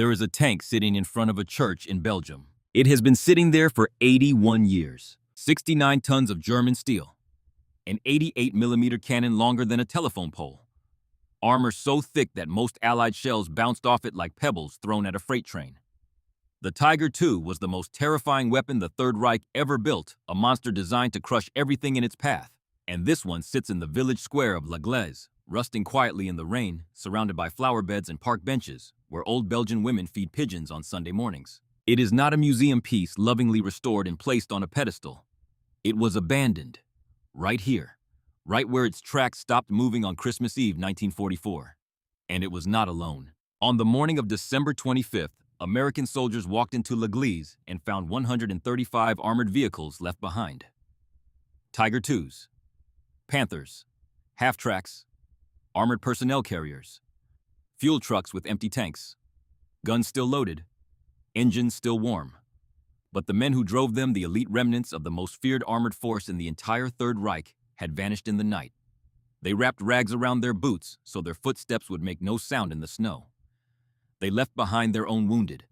There is a tank sitting in front of a church in Belgium. It has been sitting there for 81 years. 69 tons of German steel. An 88-millimeter cannon longer than a telephone pole. Armor so thick that most Allied shells bounced off it like pebbles thrown at a freight train. The Tiger II was the most terrifying weapon the Third Reich ever built, a monster designed to crush everything in its path. And this one sits in the village square of La Glaise, rusting quietly in the rain, surrounded by flower beds and park benches, where old Belgian women feed pigeons on Sunday mornings. It is not a museum piece lovingly restored and placed on a pedestal. It was abandoned, right here, right where its tracks stopped moving on Christmas Eve 1944. And it was not alone. On the morning of December 25th, American soldiers walked into La Glaise and found 135 armored vehicles left behind. Tiger IIs, Panthers, half-tracks, armored personnel carriers, fuel trucks with empty tanks, guns still loaded, engines still warm. But the men who drove them, the elite remnants of the most feared armored force in the entire Third Reich, had vanished in the night. They wrapped rags around their boots so their footsteps would make no sound in the snow. They left behind their own wounded.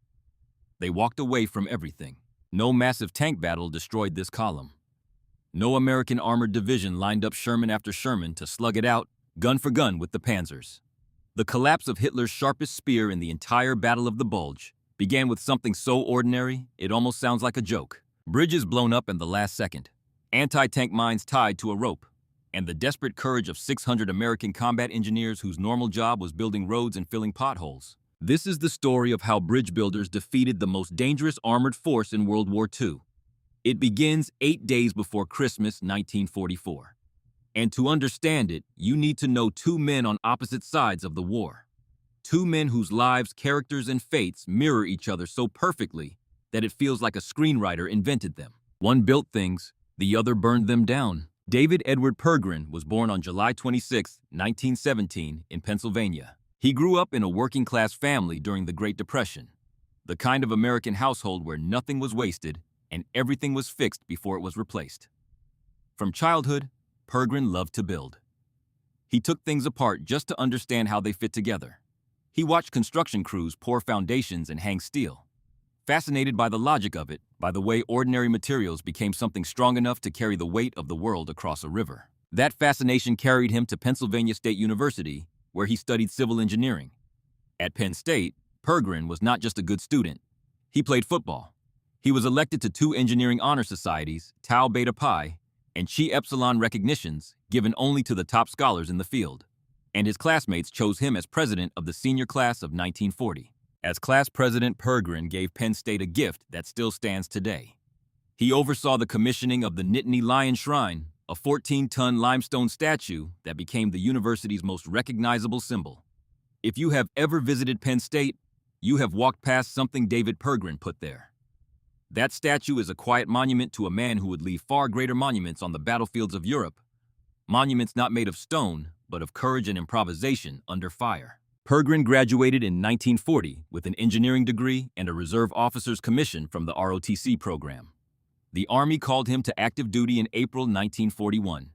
They walked away from everything. No massive tank battle destroyed this column. No American armored division lined up Sherman after Sherman to slug it out, gun for gun with the Panzers. The collapse of Hitler's sharpest spear in the entire Battle of the Bulge began with something so ordinary, it almost sounds like a joke. Bridges blown up in the last second, anti-tank mines tied to a rope, and the desperate courage of 600 American combat engineers whose normal job was building roads and filling potholes. This is the story of how bridge builders defeated the most dangerous armored force in World War II. It begins 8 days before Christmas 1944. And to understand it, you need to know two men on opposite sides of the war. Two men whose lives, characters, and fates mirror each other so perfectly that it feels like a screenwriter invented them. One built things, the other burned them down. David Edward Pergrin was born on July 26, 1917, in Pennsylvania. He grew up in a working-class family during the Great Depression, the kind of American household where nothing was wasted and everything was fixed before it was replaced. From childhood, Pergrin loved to build. He took things apart just to understand how they fit together. He watched construction crews pour foundations and hang steel, fascinated by the logic of it, by the way ordinary materials became something strong enough to carry the weight of the world across a river. That fascination carried him to Pennsylvania State University, where he studied civil engineering. At Penn State, Pergrin was not just a good student. He played football. He was elected to 2 engineering honor societies, Tau Beta Pi, and Chi Epsilon recognitions given only to the top scholars in the field. And his classmates chose him as president of the senior class of 1940. As class president, Pergrin gave Penn State a gift that still stands today. He oversaw the commissioning of the Nittany Lion Shrine, a 14-ton limestone statue that became the university's most recognizable symbol. If you have ever visited Penn State, you have walked past something David Pergrin put there. That statue is a quiet monument to a man who would leave far greater monuments on the battlefields of Europe. Monuments not made of stone, but of courage and improvisation under fire. Pergrin graduated in 1940 with an engineering degree and a reserve officer's commission from the ROTC program. The Army called him to active duty in April 1941,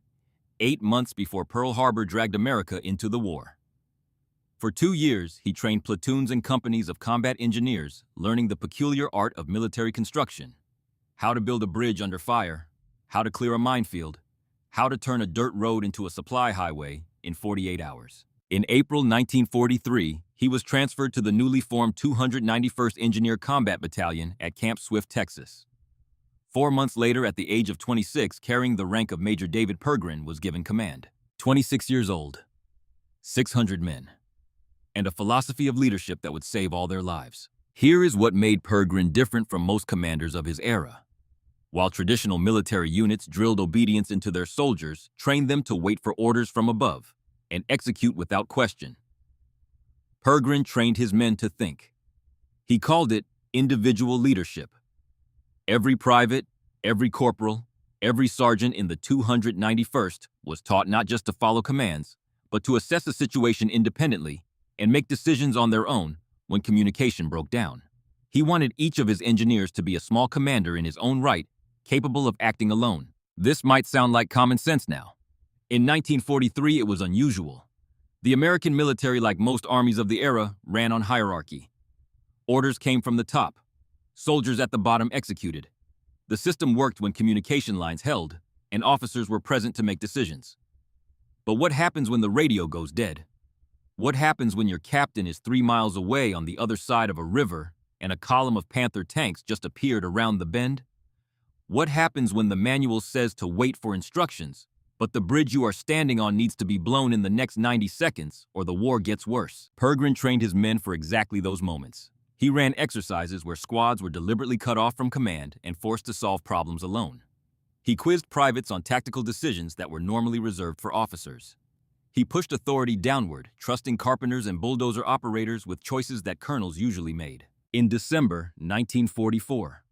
8 months before Pearl Harbor dragged America into the war. For 2 years, he trained platoons and companies of combat engineers, learning the peculiar art of military construction, how to build a bridge under fire, how to clear a minefield, how to turn a dirt road into a supply highway in 48 hours. In April 1943, he was transferred to the newly formed 291st Engineer Combat Battalion at Camp Swift, Texas. 4 months later, at the age of 26, carrying the rank of Major David Pergrin was given command. 26 years old, 600 men, and a philosophy of leadership that would save all their lives. Here is what made Pergrin different from most commanders of his era. While traditional military units drilled obedience into their soldiers, trained them to wait for orders from above and execute without question, Pergrin trained his men to think. He called it individual leadership. Every private, every corporal, every sergeant in the 291st was taught not just to follow commands, but to assess a situation independently and make decisions on their own when communication broke down. He wanted each of his engineers to be a small commander in his own right, capable of acting alone. This might sound like common sense now. In 1943, it was unusual. The American military, like most armies of the era, ran on hierarchy. Orders came from the top. Soldiers at the bottom executed. The system worked when communication lines held, and officers were present to make decisions. But what happens when the radio goes dead? What happens when your captain is 3 miles away on the other side of a river and a column of Panther tanks just appeared around the bend? What happens when the manual says to wait for instructions, but the bridge you are standing on needs to be blown in the next 90 seconds or the war gets worse? Pergrin trained his men for exactly those moments. He ran exercises where squads were deliberately cut off from command and forced to solve problems alone. He quizzed privates on tactical decisions that were normally reserved for officers. He pushed authority downward, trusting carpenters and bulldozer operators with choices that colonels usually made. In December 1944,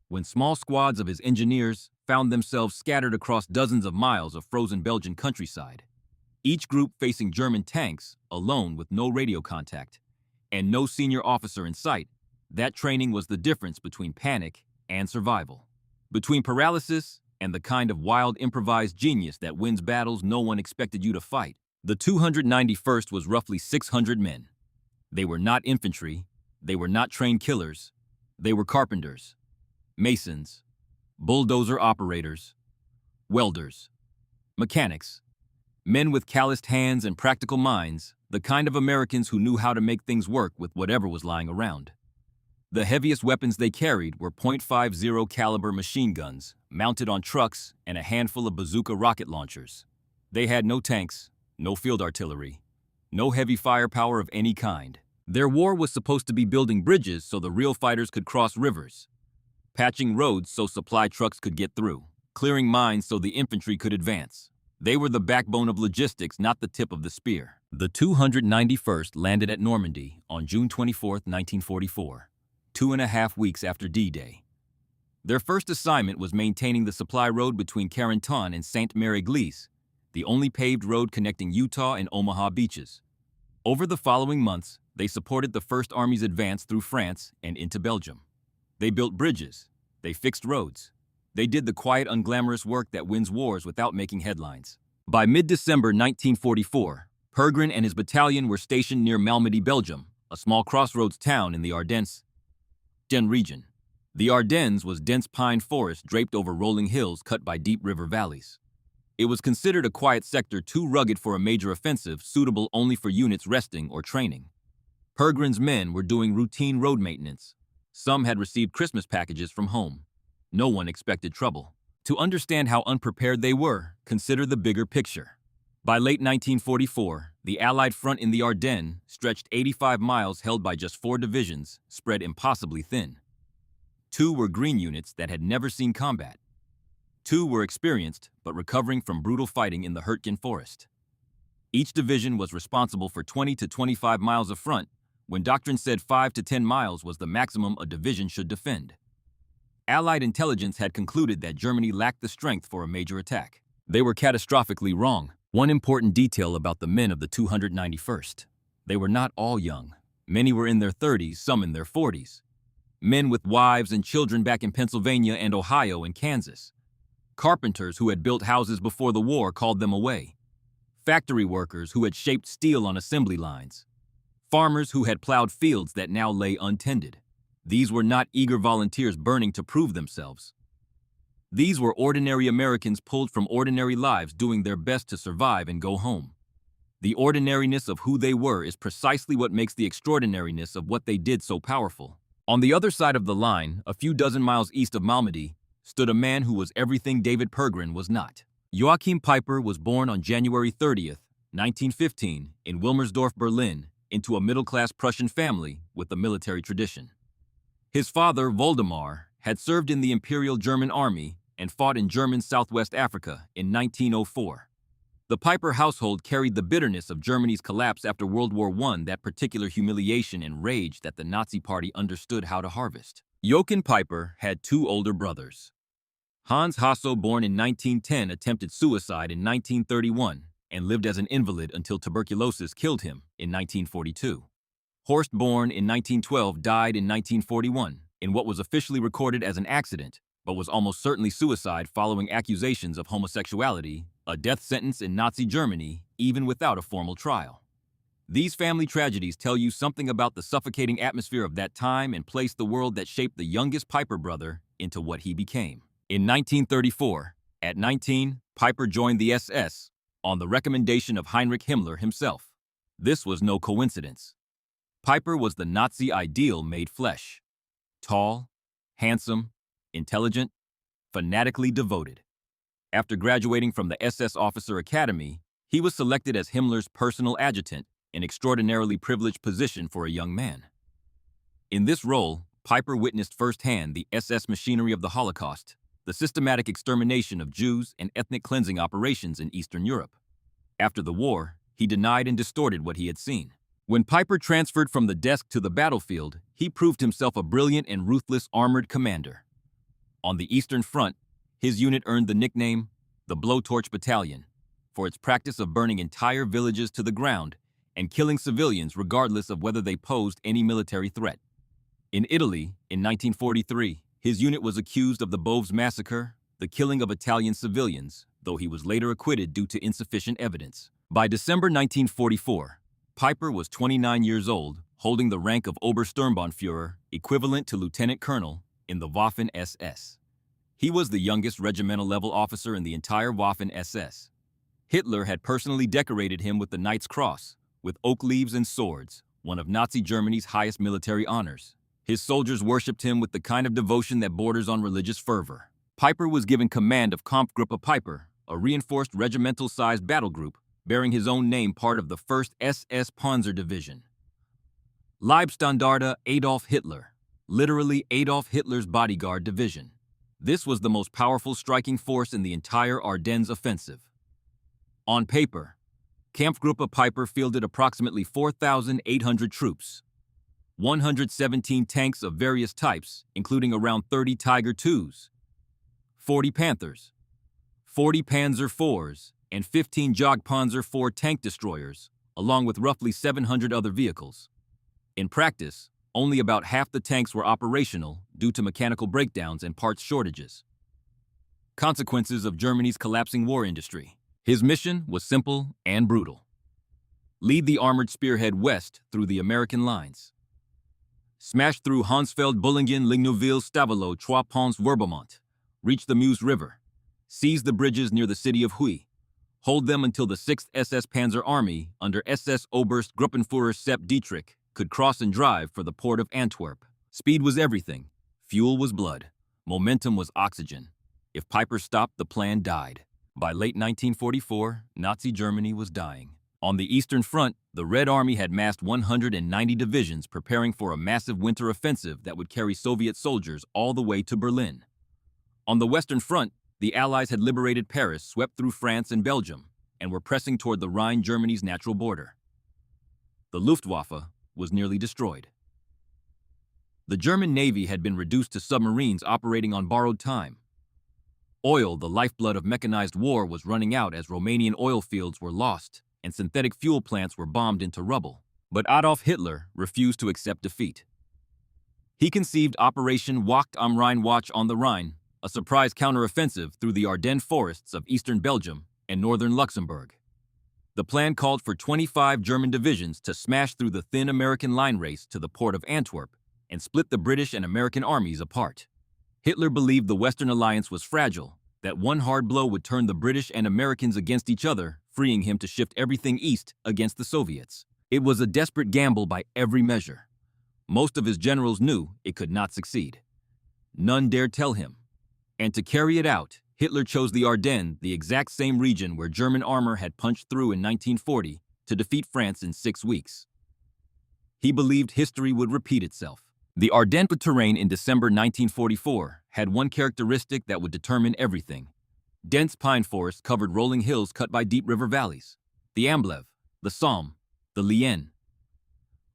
when small squads of his engineers found themselves scattered across dozens of miles of frozen Belgian countryside, each group facing German tanks, alone with no radio contact, and no senior officer in sight, that training was the difference between panic and survival. Between paralysis and the kind of wild improvised genius that wins battles no one expected you to fight. The 291st was roughly 600 men. They were not infantry, they were not trained killers, they were carpenters, masons, bulldozer operators, welders, mechanics, men with calloused hands and practical minds, the kind of Americans who knew how to make things work with whatever was lying around. The heaviest weapons they carried were .50 caliber machine guns, mounted on trucks, and a handful of bazooka rocket launchers. They had no tanks, no field artillery, no heavy firepower of any kind. Their war was supposed to be building bridges so the real fighters could cross rivers, patching roads so supply trucks could get through, clearing mines so the infantry could advance. They were the backbone of logistics, not the tip of the spear. The 291st landed at Normandy on June 24, 1944, 2.5 weeks after D-Day. Their first assignment was maintaining the supply road between Carentan and Sainte-Mère-Église, the only paved road connecting Utah and Omaha beaches. Over the following months, they supported the First Army's advance through France and into Belgium. They built bridges, they fixed roads, they did the quiet, unglamorous work that wins wars without making headlines. By mid-December 1944, Pergrin and his battalion were stationed near Malmedy, Belgium, a small crossroads town in the Ardennes region. The Ardennes was dense pine forest draped over rolling hills cut by deep river valleys. It was considered a quiet sector too rugged for a major offensive, suitable only for units resting or training. Pergrin's men were doing routine road maintenance. Some had received Christmas packages from home. No one expected trouble. To understand how unprepared they were, consider the bigger picture. By late 1944, the Allied front in the Ardennes stretched 85 miles held by just 4 divisions, spread impossibly thin. 2 were green units that had never seen combat. 2 were experienced, but recovering from brutal fighting in the Hurtgen forest. Each division was responsible for 20 to 25 miles of front, when doctrine said 5 to 10 miles was the maximum a division should defend. Allied intelligence had concluded that Germany lacked the strength for a major attack. They were catastrophically wrong. One important detail about the men of the 291st. They were not all young. Many were in their 30s, some in their 40s. Men with wives and children back in Pennsylvania and Ohio and Kansas. Carpenters who had built houses before the war called them away. Factory workers who had shaped steel on assembly lines. Farmers who had plowed fields that now lay untended. These were not eager volunteers burning to prove themselves. These were ordinary Americans pulled from ordinary lives doing their best to survive and go home. The ordinariness of who they were is precisely what makes the extraordinariness of what they did so powerful. On the other side of the line, a few dozen miles east of Malmedy, stood a man who was everything David Pergrin was not. Joachim Peiper was born on January 30th, 1915, in Wilmersdorf, Berlin, into a middle-class Prussian family with a military tradition. His father, Voldemar, had served in the Imperial German Army and fought in German Southwest Africa in 1904. The Peiper household carried the bitterness of Germany's collapse after World War I, that particular humiliation and rage that the Nazi Party understood how to harvest. Joachim Peiper had 2 older brothers. Hans Hasso, born in 1910, attempted suicide in 1931 and lived as an invalid until tuberculosis killed him in 1942. Horst, born in 1912, died in 1941 in what was officially recorded as an accident, but was almost certainly suicide following accusations of homosexuality, a death sentence in Nazi Germany, even without a formal trial. These family tragedies tell you something about the suffocating atmosphere of that time and place the world that shaped the youngest Piper brother into what he became. In 1934, at 19, Piper joined the SS on the recommendation of Heinrich Himmler himself. This was no coincidence. Piper was the Nazi ideal made flesh. Tall, handsome, intelligent, fanatically devoted. After graduating from the SS Officer Academy, he was selected as Himmler's personal adjutant, an extraordinarily privileged position for a young man. In this role, Piper witnessed firsthand the SS machinery of the Holocaust, the systematic extermination of Jews and ethnic cleansing operations in Eastern Europe. After the war, he denied and distorted what he had seen. When Piper transferred from the desk to the battlefield, he proved himself a brilliant and ruthless armored commander. On the Eastern Front, his unit earned the nickname the Blowtorch Battalion for its practice of burning entire villages to the ground and killing civilians regardless of whether they posed any military threat. In Italy, in 1943, his unit was accused of the Boves massacre, the killing of Italian civilians, though he was later acquitted due to insufficient evidence. By December 1944, Piper was 29 years old, holding the rank of Obersturmbannführer, equivalent to lieutenant colonel, in the Waffen-SS. He was the youngest regimental-level officer in the entire Waffen-SS. Hitler had personally decorated him with the Knight's Cross, with oak leaves and swords, one of Nazi Germany's highest military honors. His soldiers worshipped him with the kind of devotion that borders on religious fervor. Piper was given command of Kampfgruppe Piper, a reinforced regimental-sized battle group, bearing his own name, part of the 1st SS Panzer Division. Leibstandarte Adolf Hitler, literally Adolf Hitler's bodyguard division. This was the most powerful striking force in the entire Ardennes offensive. On paper, Kampfgruppe Piper fielded approximately 4,800 troops, 117 tanks of various types, including around 30 Tiger IIs, 40 Panthers, 40 Panzer IVs, and 15 Jagdpanzer IV tank destroyers, along with roughly 700 other vehicles. In practice, only about half the tanks were operational due to mechanical breakdowns and parts shortages. Consequences of Germany's collapsing war industry. His mission was simple and brutal. Lead the armored spearhead west through the American lines. Smash through Hansfeld, Bullingen, Ligneuville, Stavelot, Trois Ponts, Werbemont. Reach the Meuse River. Seize the bridges near the city of Huy. Hold them until the 6th SS Panzer Army, under SS Oberst Gruppenführer Sepp Dietrich, could cross and drive for the port of Antwerp. Speed was everything. Fuel was blood. Momentum was oxygen. If Piper stopped, the plan died. By late 1944, Nazi Germany was dying. On the Eastern Front, the Red Army had massed 190 divisions preparing for a massive winter offensive that would carry Soviet soldiers all the way to Berlin. On the Western Front, the Allies had liberated Paris, swept through France and Belgium, and were pressing toward the Rhine, Germany's natural border. The Luftwaffe was nearly destroyed. The German Navy had been reduced to submarines operating on borrowed time. Oil, the lifeblood of mechanized war, was running out as Romanian oil fields were lost and synthetic fuel plants were bombed into rubble. But Adolf Hitler refused to accept defeat. He conceived Operation Wacht am Rhein, Watch on the Rhine, a surprise counteroffensive through the Ardennes forests of eastern Belgium and northern Luxembourg. The plan called for 25 German divisions to smash through the thin American line race to the port of Antwerp and split the British and American armies apart. Hitler believed the Western alliance was fragile, that one hard blow would turn the British and Americans against each other, freeing him to shift everything east against the Soviets. It was a desperate gamble by every measure. Most of his generals knew it could not succeed. None dared tell him. And to carry it out, Hitler chose the Ardennes, the exact same region where German armor had punched through in 1940, to defeat France in 6 weeks. He believed history would repeat itself. The Ardennes terrain in December 1944 had one characteristic that would determine everything. Dense pine forest covered rolling hills cut by deep river valleys. The Amblève, the Somme, the Lienne.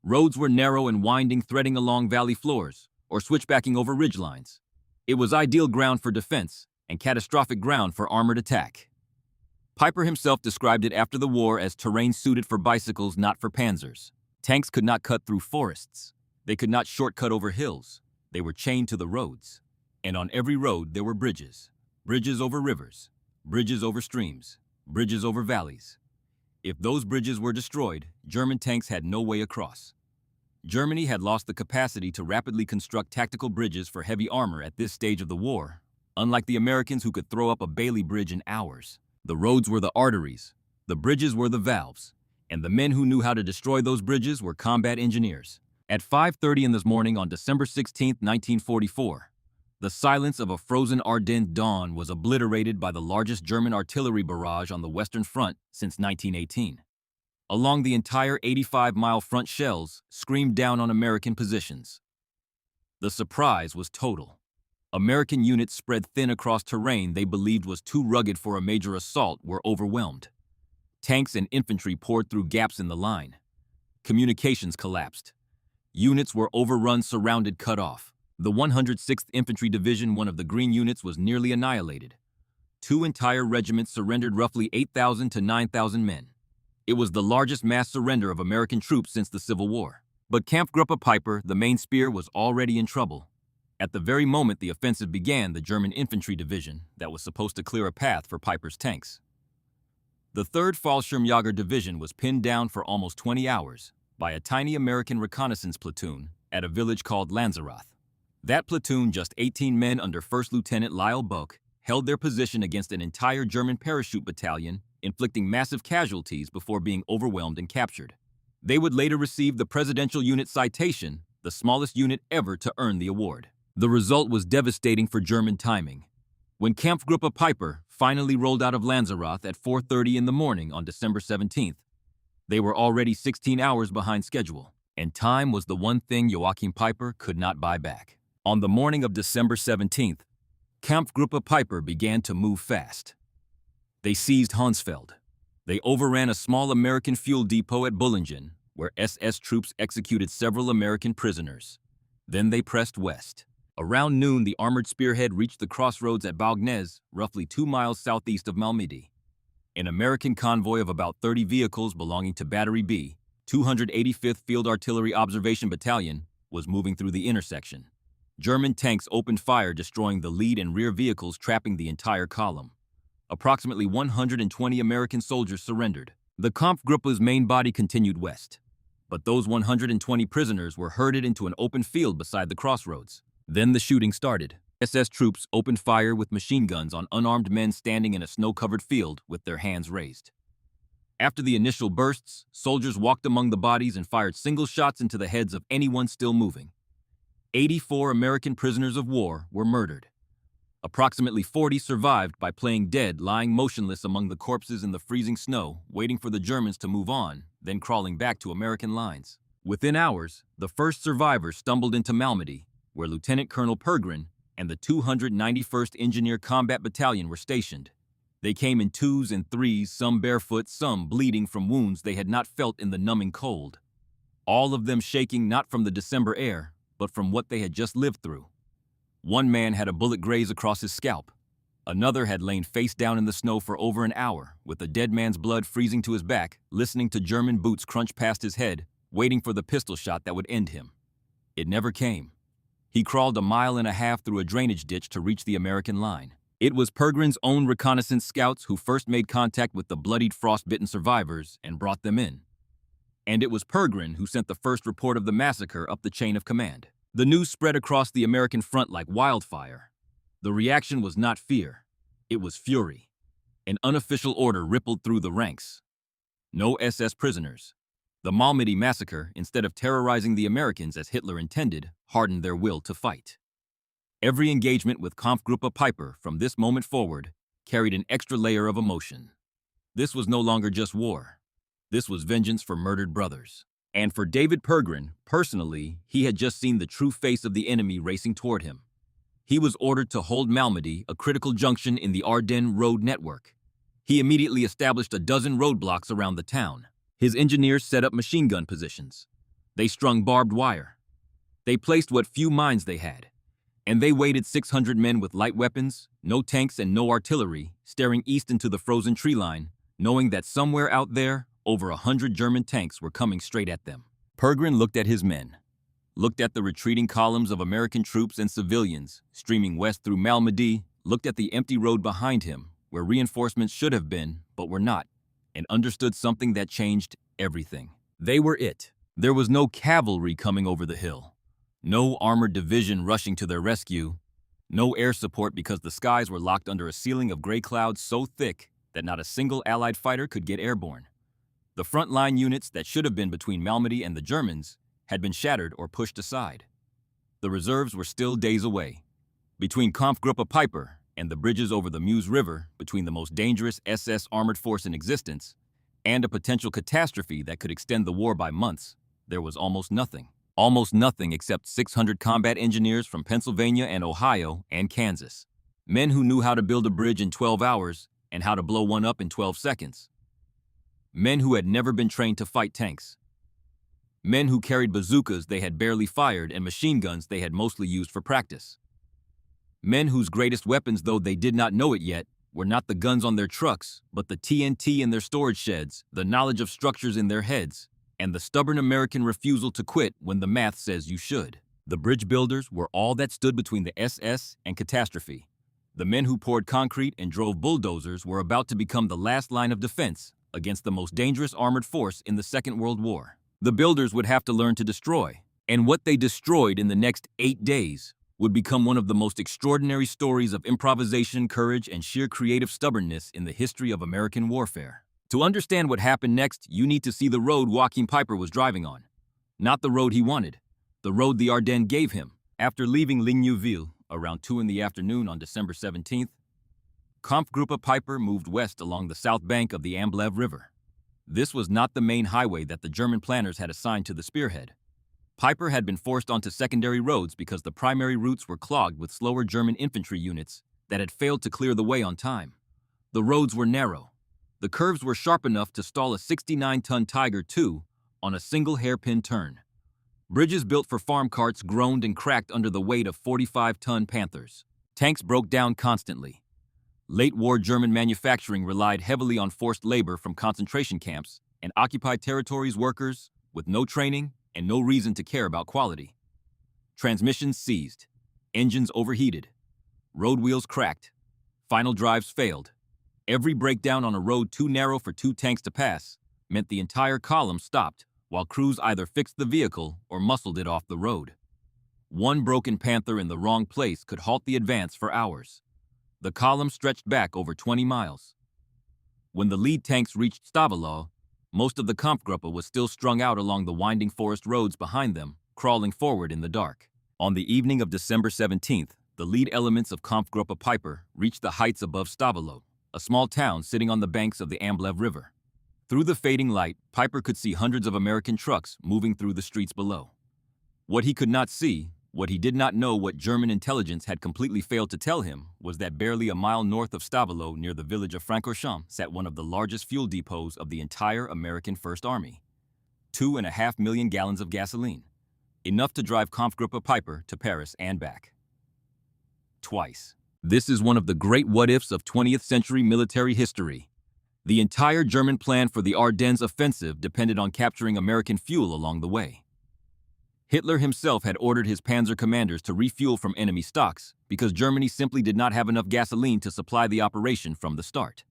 Roads were narrow and winding, threading along valley floors, or switchbacking over ridgelines. It was ideal ground for defense and catastrophic ground for armored attack. Piper himself described it after the war as terrain suited for bicycles, not for panzers. Tanks could not cut through forests. They could not shortcut over hills. They were chained to the roads. And on every road there were bridges. Bridges over rivers. Bridges over streams. Bridges over valleys. If those bridges were destroyed, German tanks had no way across. Germany had lost the capacity to rapidly construct tactical bridges for heavy armor at this stage of the war, unlike the Americans who could throw up a Bailey Bridge in hours. The roads were the arteries, the bridges were the valves, and the men who knew how to destroy those bridges were combat engineers. At 5:30 in this morning on December 16, 1944, the silence of a frozen Ardennes dawn was obliterated by the largest German artillery barrage on the Western Front since 1918. Along the entire 85-mile front, shells screamed down on American positions. The surprise was total. American units spread thin across terrain they believed was too rugged for a major assault were overwhelmed. Tanks and infantry poured through gaps in the line. Communications collapsed. Units were overrun, surrounded, cut off. The 106th Infantry Division, one of the Green units, was nearly annihilated. 2 entire regiments surrendered, roughly 8,000 to 9,000 men. It was the largest mass surrender of American troops since the Civil War. But Kampfgruppe Peiper, the main spear, was already in trouble. At the very moment the offensive began, the German Infantry Division, that was supposed to clear a path for Peiper's tanks. The 3rd Fallschirmjäger Division was pinned down for almost 20 hours by a tiny American reconnaissance platoon at a village called Lanzerath. That platoon, just 18 men under 1st Lieutenant Lyle Boeck, held their position against an entire German parachute battalion, inflicting massive casualties before being overwhelmed and captured. They would later receive the Presidential Unit Citation, the smallest unit ever to earn the award. The result was devastating for German timing. When Kampfgruppe Peiper finally rolled out of Lanzerath at 4:30 in the morning on December 17th, they were already 16 hours behind schedule, and time was the one thing Joachim Peiper could not buy back. On the morning of December 17th, Kampfgruppe Peiper began to move fast. They seized Honsfeld. They overran a small American fuel depot at Bullingen, where SS troops executed several American prisoners. Then they pressed west. Around noon, the armored spearhead reached the crossroads at Baugnez, roughly 2 miles southeast of Malmedy. An American convoy of about 30 vehicles belonging to Battery B, 285th Field Artillery Observation Battalion, was moving through the intersection. German tanks opened fire, destroying the lead and rear vehicles, trapping the entire column. Approximately 120 American soldiers surrendered. The Kampfgruppe's main body continued west, but those 120 prisoners were herded into an open field beside the crossroads. Then the shooting started. SS troops opened fire with machine guns on unarmed men standing in a snow-covered field with their hands raised. After the initial bursts, soldiers walked among the bodies and fired single shots into the heads of anyone still moving. 84 American prisoners of war were murdered. Approximately 40 survived by playing dead, lying motionless among the corpses in the freezing snow, waiting for the Germans to move on, then crawling back to American lines. Within hours, the first survivors stumbled into Malmedy, where Lieutenant Colonel Pergrin and the 291st Engineer Combat Battalion were stationed. They came in 2s and 3s, some barefoot, some bleeding from wounds they had not felt in the numbing cold. All of them shaking not from the December air, but from what they had just lived through. One man had a bullet graze across his scalp. Another had lain face down in the snow for over an hour, with the dead man's blood freezing to his back, listening to German boots crunch past his head, waiting for the pistol shot that would end him. It never came. He crawled 1.5 miles through a drainage ditch to reach the American line. It was Pergrin's own reconnaissance scouts who first made contact with the bloodied, frostbitten survivors and brought them in. And it was Pergrin who sent the first report of the massacre up the chain of command. The news spread across the American front like wildfire. The reaction was not fear. It was fury. An unofficial order rippled through the ranks. No SS prisoners. The Malmedy massacre, instead of terrorizing the Americans as Hitler intended, hardened their will to fight. Every engagement with Kampfgruppe Peiper from this moment forward carried an extra layer of emotion. This was no longer just war. This was vengeance for murdered brothers. And for David Pergrin, personally, he had just seen the true face of the enemy racing toward him. He was ordered to hold Malmedy, a critical junction in the Ardennes road network. He immediately established a dozen roadblocks around the town. His engineers set up machine gun positions. They strung barbed wire. They placed what few mines they had. And they waited 600 men with light weapons, no tanks and no artillery, staring east into the frozen tree line, knowing that somewhere out there, over 100 German tanks were coming straight at them. Pergrin looked at his men, looked at the retreating columns of American troops and civilians streaming west through Malmedy, looked at the empty road behind him, where reinforcements should have been, but were not. and understood something that changed everything. They were it. There was no cavalry coming over the hill, no armored division rushing to their rescue, no air support because the skies were locked under a ceiling of gray clouds so thick that not a single Allied fighter could get airborne. The front-line units that should have been between Malmedy and the Germans had been shattered or pushed aside. The reserves were still days away. Between Kampfgruppe Peiper and the bridges over the Meuse River, between the most dangerous SS armored force in existence and a potential catastrophe that could extend the war by months, there was almost nothing. Almost nothing except 600 combat engineers from Pennsylvania and Ohio and Kansas. Men who knew how to build a bridge in 12 hours and how to blow one up in 12 seconds. Men who had never been trained to fight tanks. Men who carried bazookas they had barely fired and machine guns they had mostly used for practice. Men whose greatest weapons, though they did not know it yet, were not the guns on their trucks, but the TNT in their storage sheds, the knowledge of structures in their heads, and the stubborn American refusal to quit when the math says you should. The bridge builders were all that stood between the SS and catastrophe. The men who poured concrete and drove bulldozers were about to become the last line of defense against the most dangerous armored force in the Second World War. The builders would have to learn to destroy, and what they destroyed in the next 8 days would become one of the most extraordinary stories of improvisation, courage, and sheer creative stubbornness in the history of American warfare. To understand what happened next, you need to see the road Joachim Peiper was driving on. Not the road he wanted, the road the Ardennes gave him. After leaving Ligneuville around 2 in the afternoon on December 17th, Kampfgruppe Peiper moved west along the south bank of the Amblev River. This was not the main highway that the German planners had assigned to the spearhead. Peiper had been forced onto secondary roads because the primary routes were clogged with slower German infantry units that had failed to clear the way on time. The roads were narrow. The curves were sharp enough to stall a 69-ton Tiger II on a single hairpin turn. Bridges built for farm carts groaned and cracked under the weight of 45-ton Panthers. Tanks broke down constantly. Late-war German manufacturing relied heavily on forced labor from concentration camps and occupied territories workers with no training and no reason to care about quality. Transmissions seized, engines overheated, road wheels cracked, final drives failed. Every breakdown on a road too narrow for 2 tanks to pass meant the entire column stopped while crews either fixed the vehicle or muscled it off the road. One broken Panther in the wrong place could halt the advance for hours. The column stretched back over 20 miles. When the lead tanks reached Stavelot, most of the Kampfgruppe was still strung out along the winding forest roads behind them, crawling forward in the dark. On the evening of December 17th, the lead elements of Kampfgruppe Peiper reached the heights above Stavelot, a small town sitting on the banks of the Amblev River. Through the fading light, Peiper could see hundreds of American trucks moving through the streets below. What he could not see, what he did not know, what German intelligence had completely failed to tell him, was that barely a mile north of Stavelot, near the village of Francorchamps, sat one of the largest fuel depots of the entire American First Army. 2.5 million gallons of gasoline, enough to drive Kampfgruppe Peiper to Paris and back. Twice. This is one of the great what-ifs of 20th century military history. The entire German plan for the Ardennes offensive depended on capturing American fuel along the way. Hitler himself had ordered his panzer commanders to refuel from enemy stocks because Germany simply did not have enough gasoline to supply the operation from the start.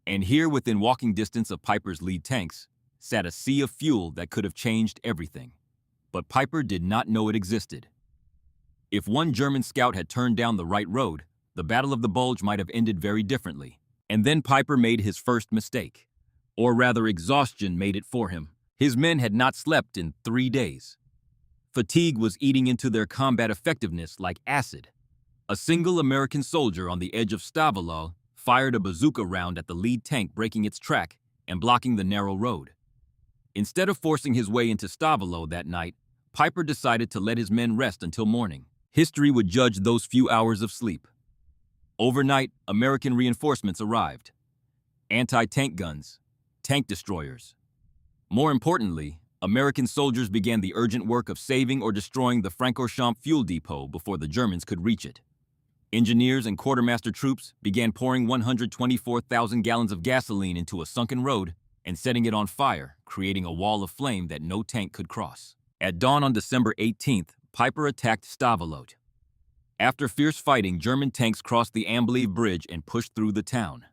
And here, within walking distance of Peiper's lead tanks, sat a sea of fuel that could have changed everything. But Peiper did not know it existed. If one German scout had turned down the right road, the Battle of the Bulge might have ended very differently. And then Peiper made his first mistake. Or rather, exhaustion made it for him. His men had not slept in 3 days. Fatigue was eating into their combat effectiveness like acid. A single American soldier on the edge of Stavelot fired a bazooka round at the lead tank, breaking its track and blocking the narrow road. Instead of forcing his way into Stavelot that night, Peiper decided to let his men rest until morning. History would judge those few hours of sleep. Overnight, American reinforcements arrived. Anti-tank guns, tank destroyers. More importantly, American soldiers began the urgent work of saving or destroying the Francorchamps fuel depot before the Germans could reach it. Engineers and quartermaster troops began pouring 124,000 gallons of gasoline into a sunken road and setting it on fire, creating a wall of flame that no tank could cross. At dawn on December 18th, Peiper attacked Stavelot. After fierce fighting, German tanks crossed the Amblev Bridge and pushed through the town.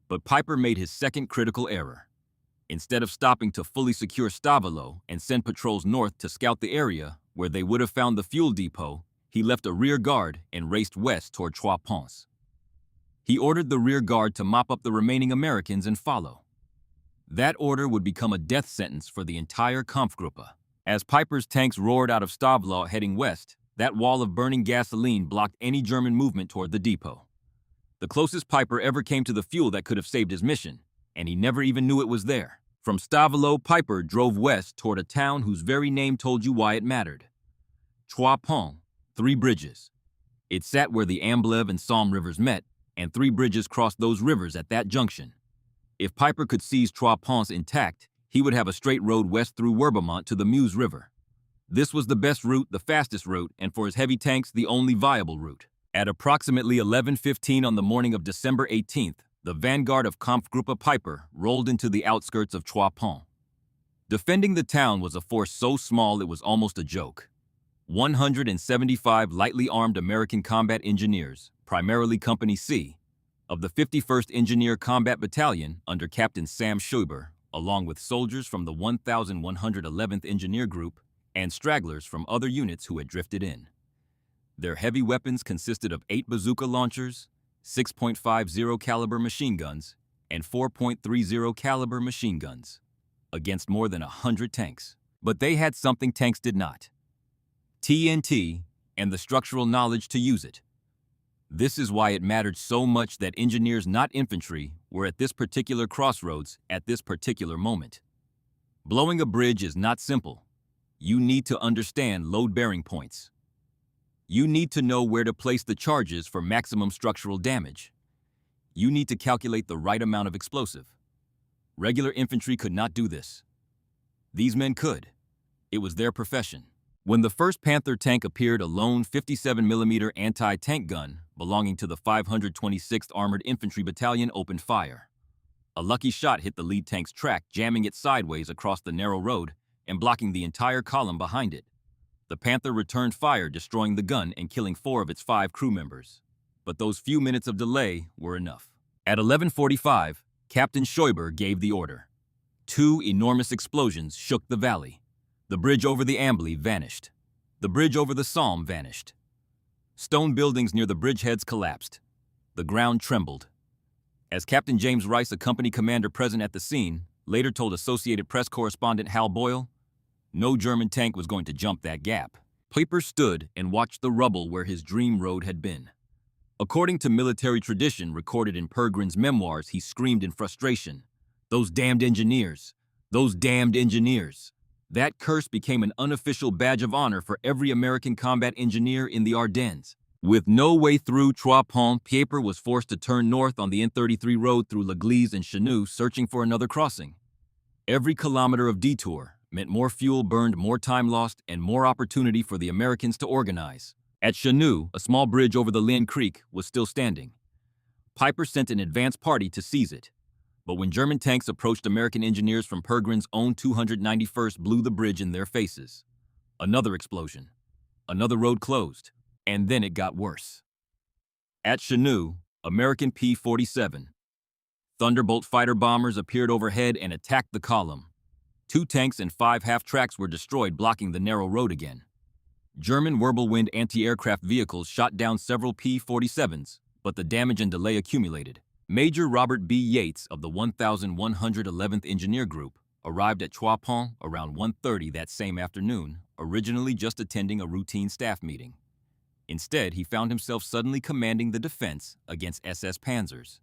But Piper made his second critical error. Instead of stopping to fully secure Stavolo and send patrols north to scout the area where they would have found the fuel depot, he left a rear guard and raced west toward Trois Ponts. He ordered the rear guard to mop up the remaining Americans and follow. That order would become a death sentence for the entire Kampfgruppe. As Piper's tanks roared out of Stavlo heading west, that wall of burning gasoline blocked any German movement toward the depot. The closest Piper ever came to the fuel that could have saved his mission, and he never even knew it was there. From Stavlo, Piper drove west toward a town whose very name told you why it mattered. Trois Ponts, 3 bridges. It sat where the Amblève and Somme rivers met, and 3 bridges crossed those rivers at that junction. If Piper could seize Trois Ponts intact, he would have a straight road west through Werbemont to the Meuse River. This was the best route, the fastest route, and for his heavy tanks, the only viable route. At approximately 11:15 on the morning of December 18th, the vanguard of Kampfgruppe Piper rolled into the outskirts of Trois Ponts. Defending the town was a force so small it was almost a joke. 175 lightly armed American combat engineers, primarily Company C, of the 51st Engineer Combat Battalion under Captain Sam Scheuber, along with soldiers from the 1111th Engineer Group and stragglers from other units who had drifted in. Their heavy weapons consisted of 8 bazooka launchers, 6.50 caliber machine guns, and 4.30 caliber machine guns, against more than 100 tanks. But they had something tanks did not: TNT and the structural knowledge to use it. This is why it mattered so much that engineers, not infantry, were at this particular crossroads at this particular moment. Blowing a bridge is not simple. You need to understand load-bearing points. You need to know where to place the charges for maximum structural damage. You need to calculate the right amount of explosive. Regular infantry could not do this. These men could. It was their profession. When the first Panther tank appeared, a lone 57mm anti-tank gun belonging to the 526th Armored Infantry Battalion opened fire. A lucky shot hit the lead tank's track, jamming it sideways across the narrow road and blocking the entire column behind it. The Panther returned fire, destroying the gun and killing 4 of its 5 crew members. But those few minutes of delay were enough. At 11:45, Captain Scheuber gave the order. 2 enormous explosions shook the valley. The bridge over the Amblève vanished. The bridge over the Somme vanished. Stone buildings near the bridgeheads collapsed. The ground trembled. As Captain James Rice, a company commander present at the scene, later told Associated Press correspondent Hal Boyle, no German tank was going to jump that gap. Piper stood and watched the rubble where his dream road had been. According to military tradition recorded in Pergrin's memoirs, he screamed in frustration, "Those damned engineers! Those damned engineers!" That curse became an unofficial badge of honor for every American combat engineer in the Ardennes. With no way through Trois Ponts, Piper was forced to turn north on the N33 road through L'Église and Chenu, searching for another crossing. Every kilometer of detour meant more fuel burned, more time lost, and more opportunity for the Americans to organize. At Chenu, a small bridge over the Lynn Creek was still standing. Piper sent an advance party to seize it. But when German tanks approached, American engineers from Pergrin's own 291st blew the bridge in their faces. Another explosion. Another road closed. And then it got worse. At Chenu, American P-47 Thunderbolt fighter bombers appeared overhead and attacked the column. 2 tanks and 5 half-tracks were destroyed, blocking the narrow road again. German Wirbelwind anti-aircraft vehicles shot down several P-47s, but the damage and delay accumulated. Major Robert B. Yates of the 1111th Engineer Group arrived at Trois Ponts around 1:30 that same afternoon, originally just attending a routine staff meeting. Instead, he found himself suddenly commanding the defense against SS Panzers.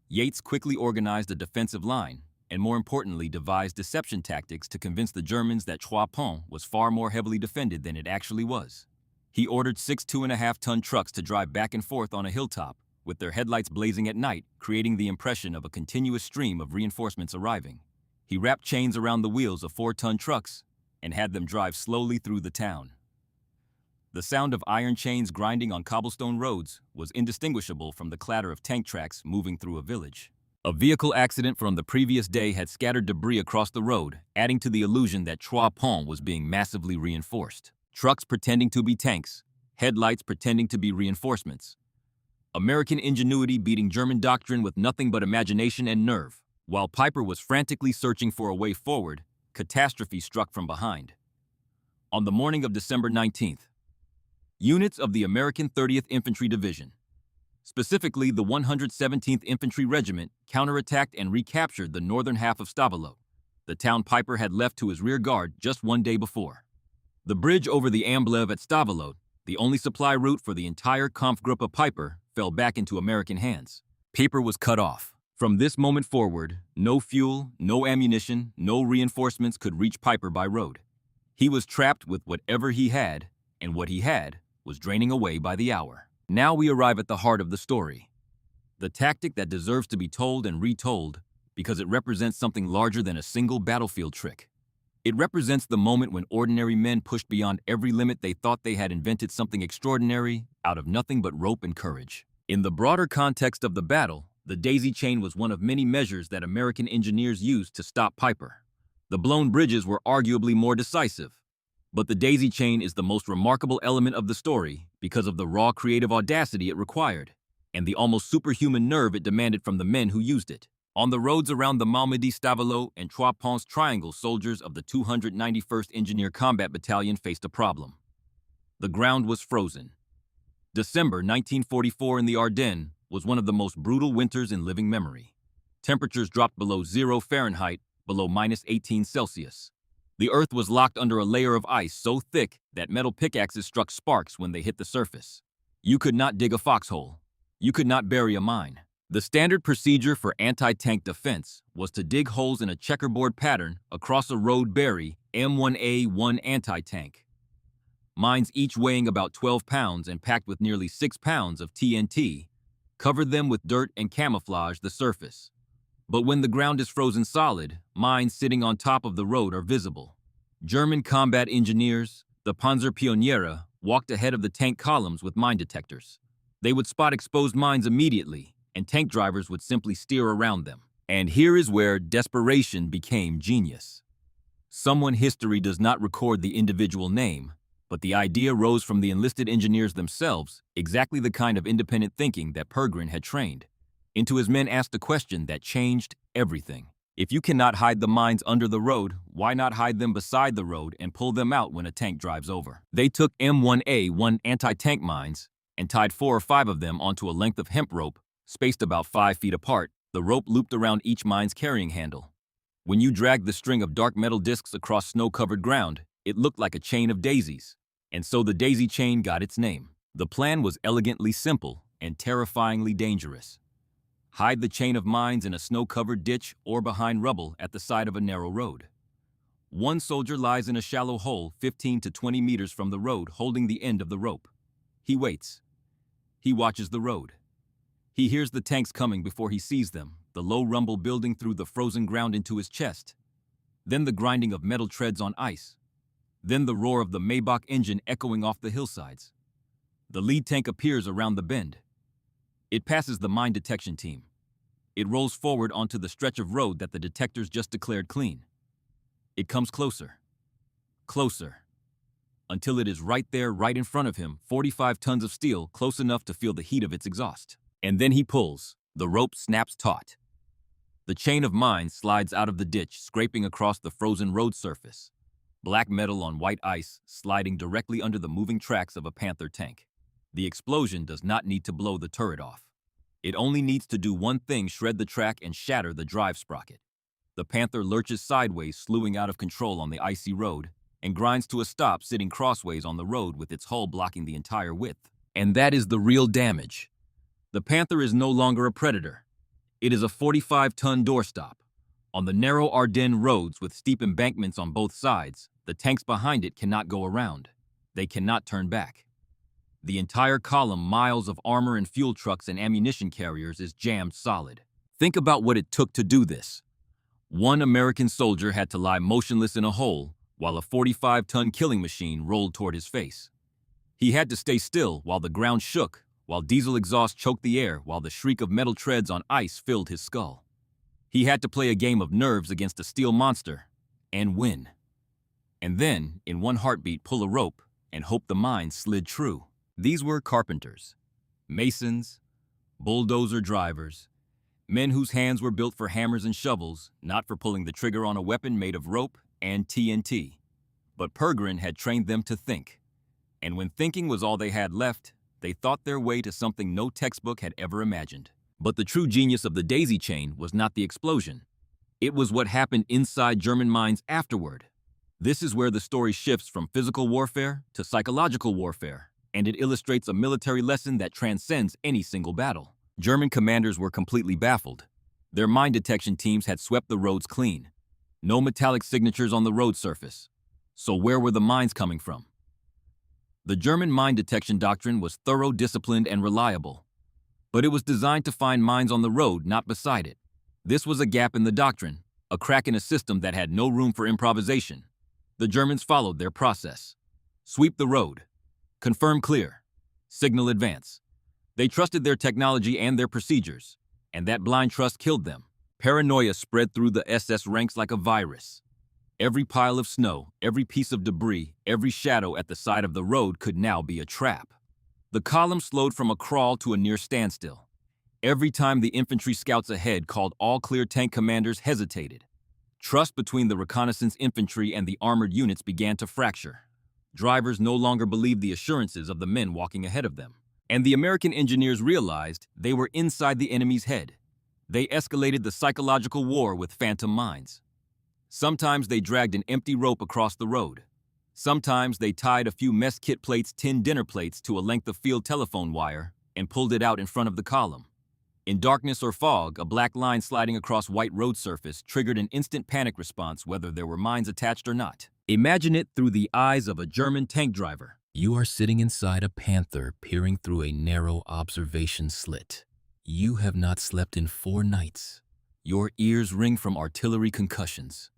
Yates quickly organized a defensive line, and more importantly, devised deception tactics to convince the Germans that Trois Ponts was far more heavily defended than it actually was. He ordered 6 2.5-ton trucks to drive back and forth on a hilltop, with their headlights blazing at night, creating the impression of a continuous stream of reinforcements arriving. He wrapped chains around the wheels of 4-ton trucks and had them drive slowly through the town. The sound of iron chains grinding on cobblestone roads was indistinguishable from the clatter of tank tracks moving through a village. A vehicle accident from the previous day had scattered debris across the road, adding to the illusion that Trois Ponts was being massively reinforced. Trucks pretending to be tanks, headlights pretending to be reinforcements. American ingenuity beating German doctrine with nothing but imagination and nerve. While Piper was frantically searching for a way forward, catastrophe struck from behind. On the morning of December 19th, units of the American 30th Infantry Division, specifically the 117th Infantry Regiment, counterattacked and recaptured the northern half of Stavelot, the town Piper had left to his rear guard just one day before. The bridge over the Amblève at Stavelot, the only supply route for the entire Kampfgruppe Piper, fell back into American hands. Piper was cut off. From this moment forward, no fuel, no ammunition, no reinforcements could reach Piper by road. He was trapped with whatever he had, and what he had was draining away by the hour. Now we arrive at the heart of the story. The tactic that deserves to be told and retold because it represents something larger than a single battlefield trick. It represents the moment when ordinary men pushed beyond every limit. They thought they had invented something extraordinary out of nothing but rope and courage. In the broader context of the battle, the daisy chain was one of many measures that American engineers used to stop Piper. The blown bridges were arguably more decisive, but the daisy chain is the most remarkable element of the story because of the raw creative audacity it required and the almost superhuman nerve it demanded from the men who used it. On the roads around the Malmedy, Stavelot, and Trois Ponts Triangle, soldiers of the 291st Engineer Combat Battalion faced a problem. The ground was frozen. December 1944 in the Ardennes was one of the most brutal winters in living memory. Temperatures dropped below 0 Fahrenheit, below -18°C. The earth was locked under a layer of ice so thick that metal pickaxes struck sparks when they hit the surface. You could not dig a foxhole. You could not bury a mine. The standard procedure for anti-tank defense was to dig holes in a checkerboard pattern across a road, bury M1A1 anti-tank. Mines each weighing about 12 pounds and packed with nearly 6 pounds of TNT, covered them with dirt and camouflage the surface. But when the ground is frozen solid, mines sitting on top of the road are visible. German combat engineers, the Panzerpioniere, walked ahead of the tank columns with mine detectors. They would spot exposed mines immediately, and tank drivers would simply steer around them. And here is where desperation became genius. Someone history does not record the individual name, but the idea rose from the enlisted engineers themselves, exactly the kind of independent thinking that Pergrin had trained. Into his men asked a question that changed everything. If you cannot hide the mines under the road, why not hide them beside the road and pull them out when a tank drives over? They took M1A1 anti-tank mines and tied 4 or 5 of them onto a length of hemp rope, spaced about 5 feet apart. The rope looped around each mine's carrying handle. When you dragged the string of dark metal discs across snow-covered ground, it looked like a chain of daisies. And so the daisy chain got its name. The plan was elegantly simple and terrifyingly dangerous. Hide the chain of mines in a snow-covered ditch or behind rubble at the side of a narrow road. One soldier lies in a shallow hole 15 to 20 meters from the road, holding the end of the rope. He waits. He watches the road. He hears the tanks coming before he sees them, the low rumble building through the frozen ground into his chest. Then the grinding of metal treads on ice. Then the roar of the Maybach engine echoing off the hillsides. The lead tank appears around the bend. It passes the mine detection team. It rolls forward onto the stretch of road that the detectors just declared clean. It comes closer, closer, until it is right there, right in front of him, 45 tons of steel, close enough to feel the heat of its exhaust. And then he pulls. The rope snaps taut. The chain of mines slides out of the ditch, scraping across the frozen road surface. Black metal on white ice, sliding directly under the moving tracks of a Panther tank. The explosion does not need to blow the turret off. It only needs to do one thing: shred the track and shatter the drive sprocket. The Panther lurches sideways, slewing out of control on the icy road, and grinds to a stop, sitting crossways on the road with its hull blocking the entire width. And that is the real damage. The Panther is no longer a predator. It is a 45-ton doorstop. On the narrow Ardennes roads with steep embankments on both sides, the tanks behind it cannot go around. They cannot turn back. The entire column, miles of armor and fuel trucks and ammunition carriers, is jammed solid. Think about what it took to do this. One American soldier had to lie motionless in a hole while a 45-ton killing machine rolled toward his face. He had to stay still while the ground shook, while diesel exhaust choked the air, while the shriek of metal treads on ice filled his skull. He had to play a game of nerves against a steel monster and win. And then, in one heartbeat, pull a rope and hope the mine slid true. These were carpenters, masons, bulldozer drivers, men whose hands were built for hammers and shovels, not for pulling the trigger on a weapon made of rope and TNT. But Pergrin had trained them to think. And when thinking was all they had left, they thought their way to something no textbook had ever imagined. But the true genius of the daisy chain was not the explosion. It was what happened inside German minds afterward. This is where the story shifts from physical warfare to psychological warfare, and it illustrates a military lesson that transcends any single battle. German commanders were completely baffled. Their mine detection teams had swept the roads clean. No metallic signatures on the road surface. So where were the mines coming from? The German mine detection doctrine was thorough, disciplined, and reliable. But it was designed to find mines on the road, not beside it. This was a gap in the doctrine, a crack in a system that had no room for improvisation. The Germans followed their process. Sweep the road. Confirm clear. Signal advance. They trusted their technology and their procedures, and that blind trust killed them. Paranoia spread through the SS ranks like a virus. Every pile of snow, every piece of debris, every shadow at the side of the road could now be a trap. The column slowed from a crawl to a near standstill. Every time the infantry scouts ahead called all clear tank commanders hesitated. Trust between the reconnaissance infantry and the armored units began to fracture. Drivers no longer believed the assurances of the men walking ahead of them. And the American engineers realized they were inside the enemy's head. They escalated the psychological war with phantom mines. Sometimes they dragged an empty rope across the road. Sometimes they tied a few mess kit plates, tin dinner plates to a length of field telephone wire and pulled it out in front of the column. In darkness or fog, a black line sliding across white road surface triggered an instant panic response whether there were mines attached or not. Imagine it through the eyes of a German tank driver. You are sitting inside a Panther peering through a narrow observation slit. You have not slept in 4 nights. Your ears ring from artillery concussions.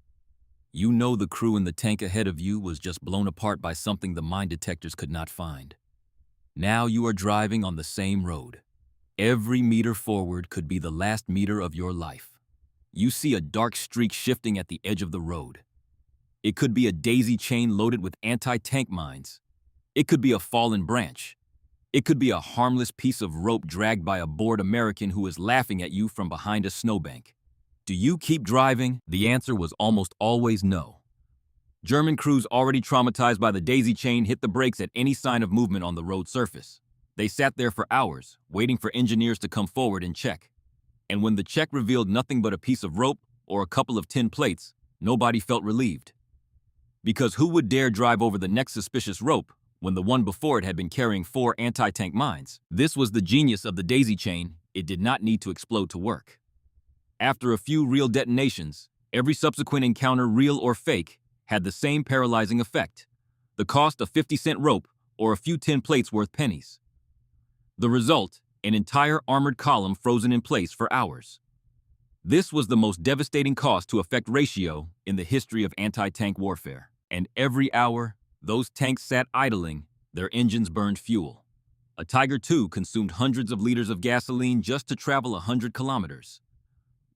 You know the crew in the tank ahead of you was just blown apart by something the mine detectors could not find. Now you are driving on the same road. Every meter forward could be the last meter of your life. You see a dark streak shifting at the edge of the road. It could be a daisy chain loaded with anti-tank mines. It could be a fallen branch. It could be a harmless piece of rope dragged by a bored American who is laughing at you from behind a snowbank. Do you keep driving? The answer was almost always no. German crews already traumatized by the daisy chain hit the brakes at any sign of movement on the road surface. They sat there for hours, waiting for engineers to come forward and check. And when the check revealed nothing but a piece of rope or a couple of tin plates, nobody felt relieved. Because who would dare drive over the next suspicious rope when the one before it had been carrying 4 anti-tank mines? This was the genius of the daisy chain. It did not need to explode to work. After a few real detonations, every subsequent encounter, real or fake, had the same paralyzing effect. The cost of 50-cent rope or a few tin plates worth pennies. The result, an entire armored column frozen in place for hours. This was the most devastating cost-to-effect ratio in the history of anti-tank warfare. And every hour, those tanks sat idling, their engines burned fuel. A Tiger II consumed hundreds of liters of gasoline just to travel 100 kilometers.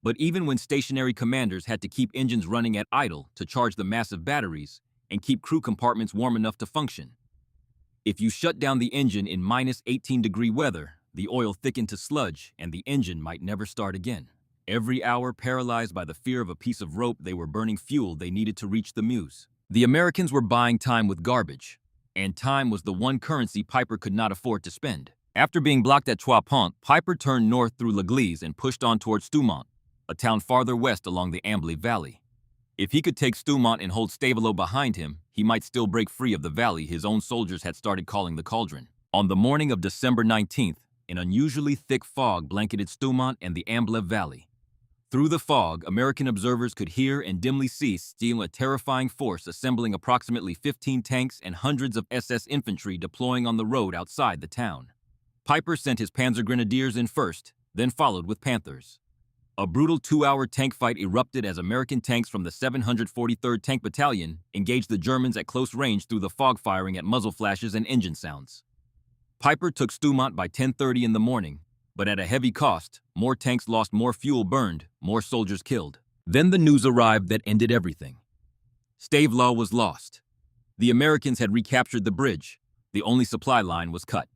But even when stationary commanders had to keep engines running at idle to charge the massive batteries and keep crew compartments warm enough to function, if you shut down the engine in minus 18-degree weather, the oil thickened to sludge and the engine might never start again. Every hour, paralyzed by the fear of a piece of rope, they were burning fuel they needed to reach the Meuse. The Americans were buying time with garbage, and time was the one currency Piper could not afford to spend. After being blocked at Trois Ponts, Piper turned north through L'Église and pushed on towards Stoumont, a town farther west along the Amblé Valley. If he could take Stoumont and hold Stavelot behind him, he might still break free of the valley his own soldiers had started calling the Cauldron. On the morning of December 19th, an unusually thick fog blanketed Stoumont and the Amblé Valley. Through the fog, American observers could hear and dimly see still a terrifying force assembling approximately 15 tanks and hundreds of SS infantry deploying on the road outside the town. Piper sent his Panzer Grenadiers in first, then followed with Panthers. A brutal 2-hour tank fight erupted as American tanks from the 743rd Tank Battalion engaged the Germans at close range through the fog, firing at muzzle flashes and engine sounds. Piper took Stoumont by 10:30 in the morning, but at a heavy cost. More tanks lost, more fuel burned, more soldiers killed. Then the news arrived that ended everything. Stavelot was lost. The Americans had recaptured the bridge. The only supply line was cut.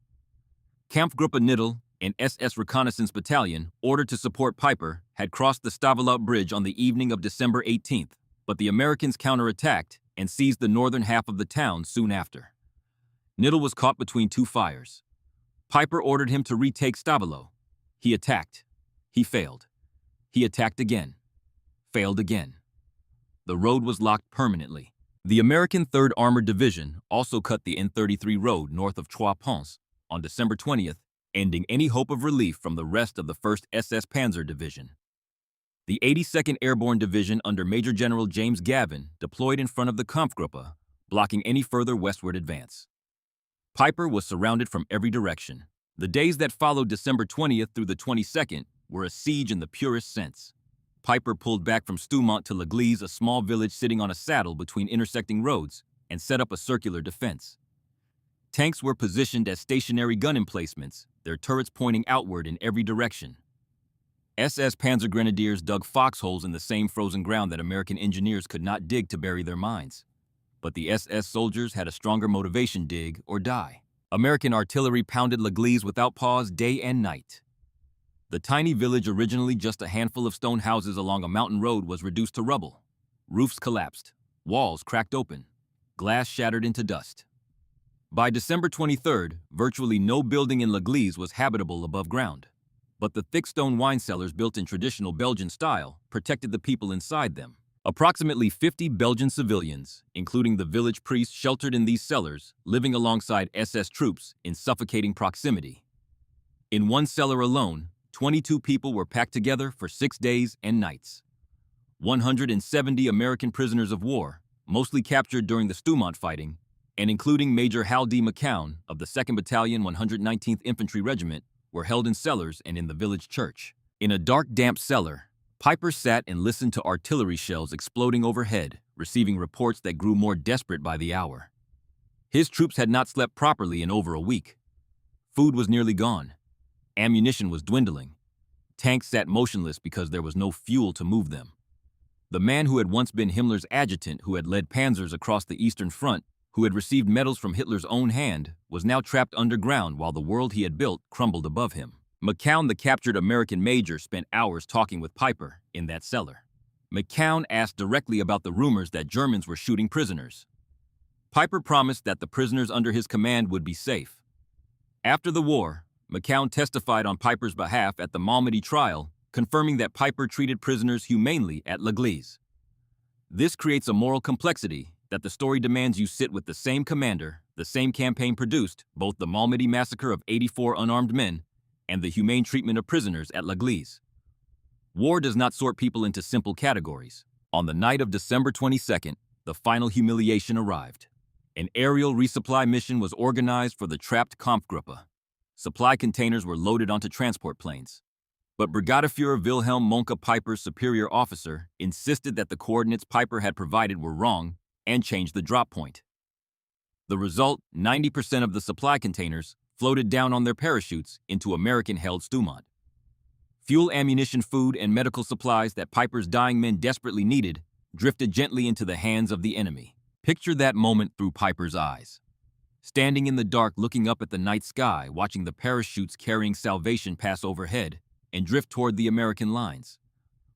Kampfgruppe Knittel, An SS reconnaissance battalion, ordered to support Piper, had crossed the Stavelot Bridge on the evening of December 18th, but the Americans counterattacked and seized the northern half of the town soon after. Knittel was caught between two fires. Piper ordered him to retake Stavelot. He attacked. He failed. He attacked again. Failed again. The road was locked permanently. The American 3rd Armored Division also cut the N33 road north of Trois Ponts on December 20th, ending any hope of relief from the rest of the 1st SS Panzer Division. The 82nd Airborne Division under Major General James Gavin deployed in front of the Kampfgruppe, blocking any further westward advance. Piper was surrounded from every direction. The days that followed December 20th through the 22nd were a siege in the purest sense. Piper pulled back from Stoumont to L'Église, a small village sitting on a saddle between intersecting roads, and set up a circular defense. Tanks were positioned as stationary gun emplacements, their turrets pointing outward in every direction. SS Panzer Grenadiers dug foxholes in the same frozen ground that American engineers could not dig to bury their mines. But the SS soldiers had a stronger motivation: dig or die. American artillery pounded L'Église without pause day and night. The tiny village, originally just a handful of stone houses along a mountain road, was reduced to rubble. Roofs collapsed, walls cracked open, glass shattered into dust. By December 23rd, virtually no building in L'Église was habitable above ground. But the thick stone wine cellars, built in traditional Belgian style, protected the people inside them. Approximately 50 Belgian civilians, including the village priests, sheltered in these cellars, living alongside SS troops in suffocating proximity. In one cellar alone, 22 people were packed together for 6 days and nights. 170 American prisoners of war, mostly captured during the Stoumont fighting, and including Major Hal D. McCown of the 2nd Battalion 119th Infantry Regiment, were held in cellars and in the village church. In a dark, damp cellar, Piper sat and listened to artillery shells exploding overhead, receiving reports that grew more desperate by the hour. His troops had not slept properly in over a week. Food was nearly gone. Ammunition was dwindling. Tanks sat motionless because there was no fuel to move them. The man who had once been Himmler's adjutant, who had led panzers across the Eastern Front, who had received medals from Hitler's own hand, was now trapped underground while the world he had built crumbled above him. McCown, the captured American major, spent hours talking with Piper in that cellar. McCown asked directly about the rumors that Germans were shooting prisoners. Piper promised that the prisoners under his command would be safe. After the war, McCown testified on Piper's behalf at the Malmedy trial, confirming that Piper treated prisoners humanely at L'Église. This creates a moral complexity that the story demands you sit with the same commander. The same campaign produced both the Malmedy massacre of 84 unarmed men and the humane treatment of prisoners at L'Église. War does not sort people into simple categories. On the night of December 22nd, the final humiliation arrived. An aerial resupply mission was organized for the trapped Kampfgruppe. Supply containers were loaded onto transport planes. But Brigadefuhrer Wilhelm Monke, Piper's superior officer, insisted that the coordinates Piper had provided were wrong and changed the drop point. The result, 90% of the supply containers floated down on their parachutes into American-held Stoumont. Fuel, ammunition, food, and medical supplies that Piper's dying men desperately needed drifted gently into the hands of the enemy. Picture that moment through Piper's eyes. Standing in the dark, looking up at the night sky, watching the parachutes carrying salvation pass overhead and drift toward the American lines.